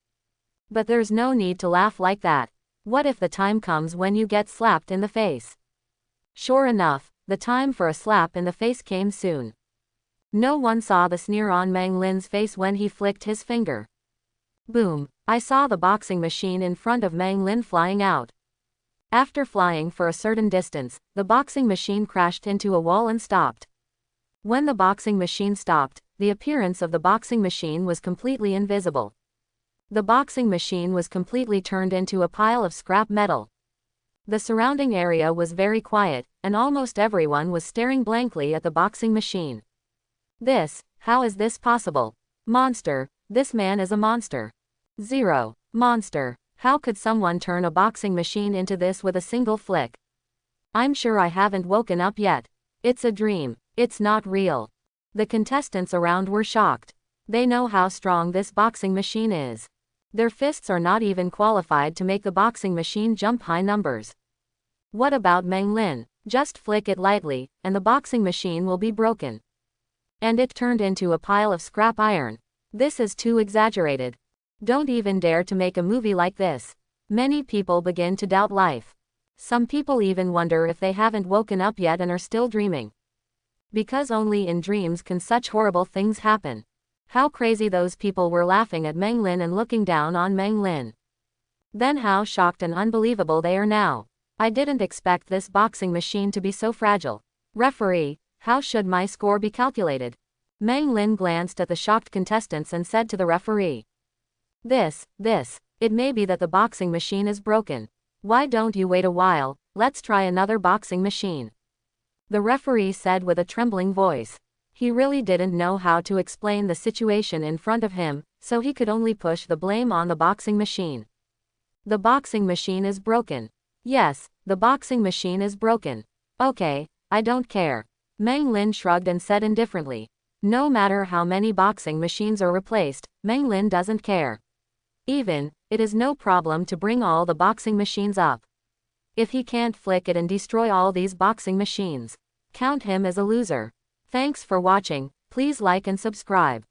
But there's no need to laugh like that. What if the time comes when you get slapped in the face? Sure enough, the time for a slap in the face came soon. No one saw the sneer on Mang Lin's face when he flicked his finger. Boom! I saw the boxing machine in front of Mang Lin flying out. After flying for a certain distance, the boxing machine crashed into a wall and stopped. When the boxing machine stopped, the appearance of the boxing machine was completely invisible. The boxing machine was completely turned into a pile of scrap metal. The surrounding area was very quiet, and almost everyone was staring blankly at the boxing machine. How is this possible? Monster, this man is a monster. Zero. Monster, how could someone turn a boxing machine into this with a single flick? I'm sure I haven't woken up yet. It's a dream, it's not real. The contestants around were shocked. They know how strong this boxing machine is. Their fists are not even qualified to make the boxing machine jump high numbers. What about Meng Lin? Just flick it lightly, and the boxing machine will be broken. And it turned into a pile of scrap iron. This is too exaggerated. Don't even dare to make a movie like this. Many people begin to doubt life. Some people even wonder if they haven't woken up yet and are still dreaming. Because only in dreams can such horrible things happen. How crazy those people were laughing at Meng Lin and looking down on Meng Lin. Then how shocked and unbelievable they are now. I didn't expect this boxing machine to be so fragile. Referee, how should my score be calculated? Meng Lin glanced at the shocked contestants and said to the referee. It may be that the boxing machine is broken. Why don't you wait a while, let's try another boxing machine. The referee said with a trembling voice. He really didn't know how to explain the situation in front of him, so he could only push the blame on the boxing machine. The boxing machine is broken. Yes, the boxing machine is broken. Okay, I don't care. Meng Lin shrugged and said indifferently. No matter how many boxing machines are replaced, Meng Lin doesn't care. Even, it is no problem to bring all the boxing machines up. If he can't flick it and destroy all these boxing machines, count him as a loser. Thanks for watching, please like and subscribe.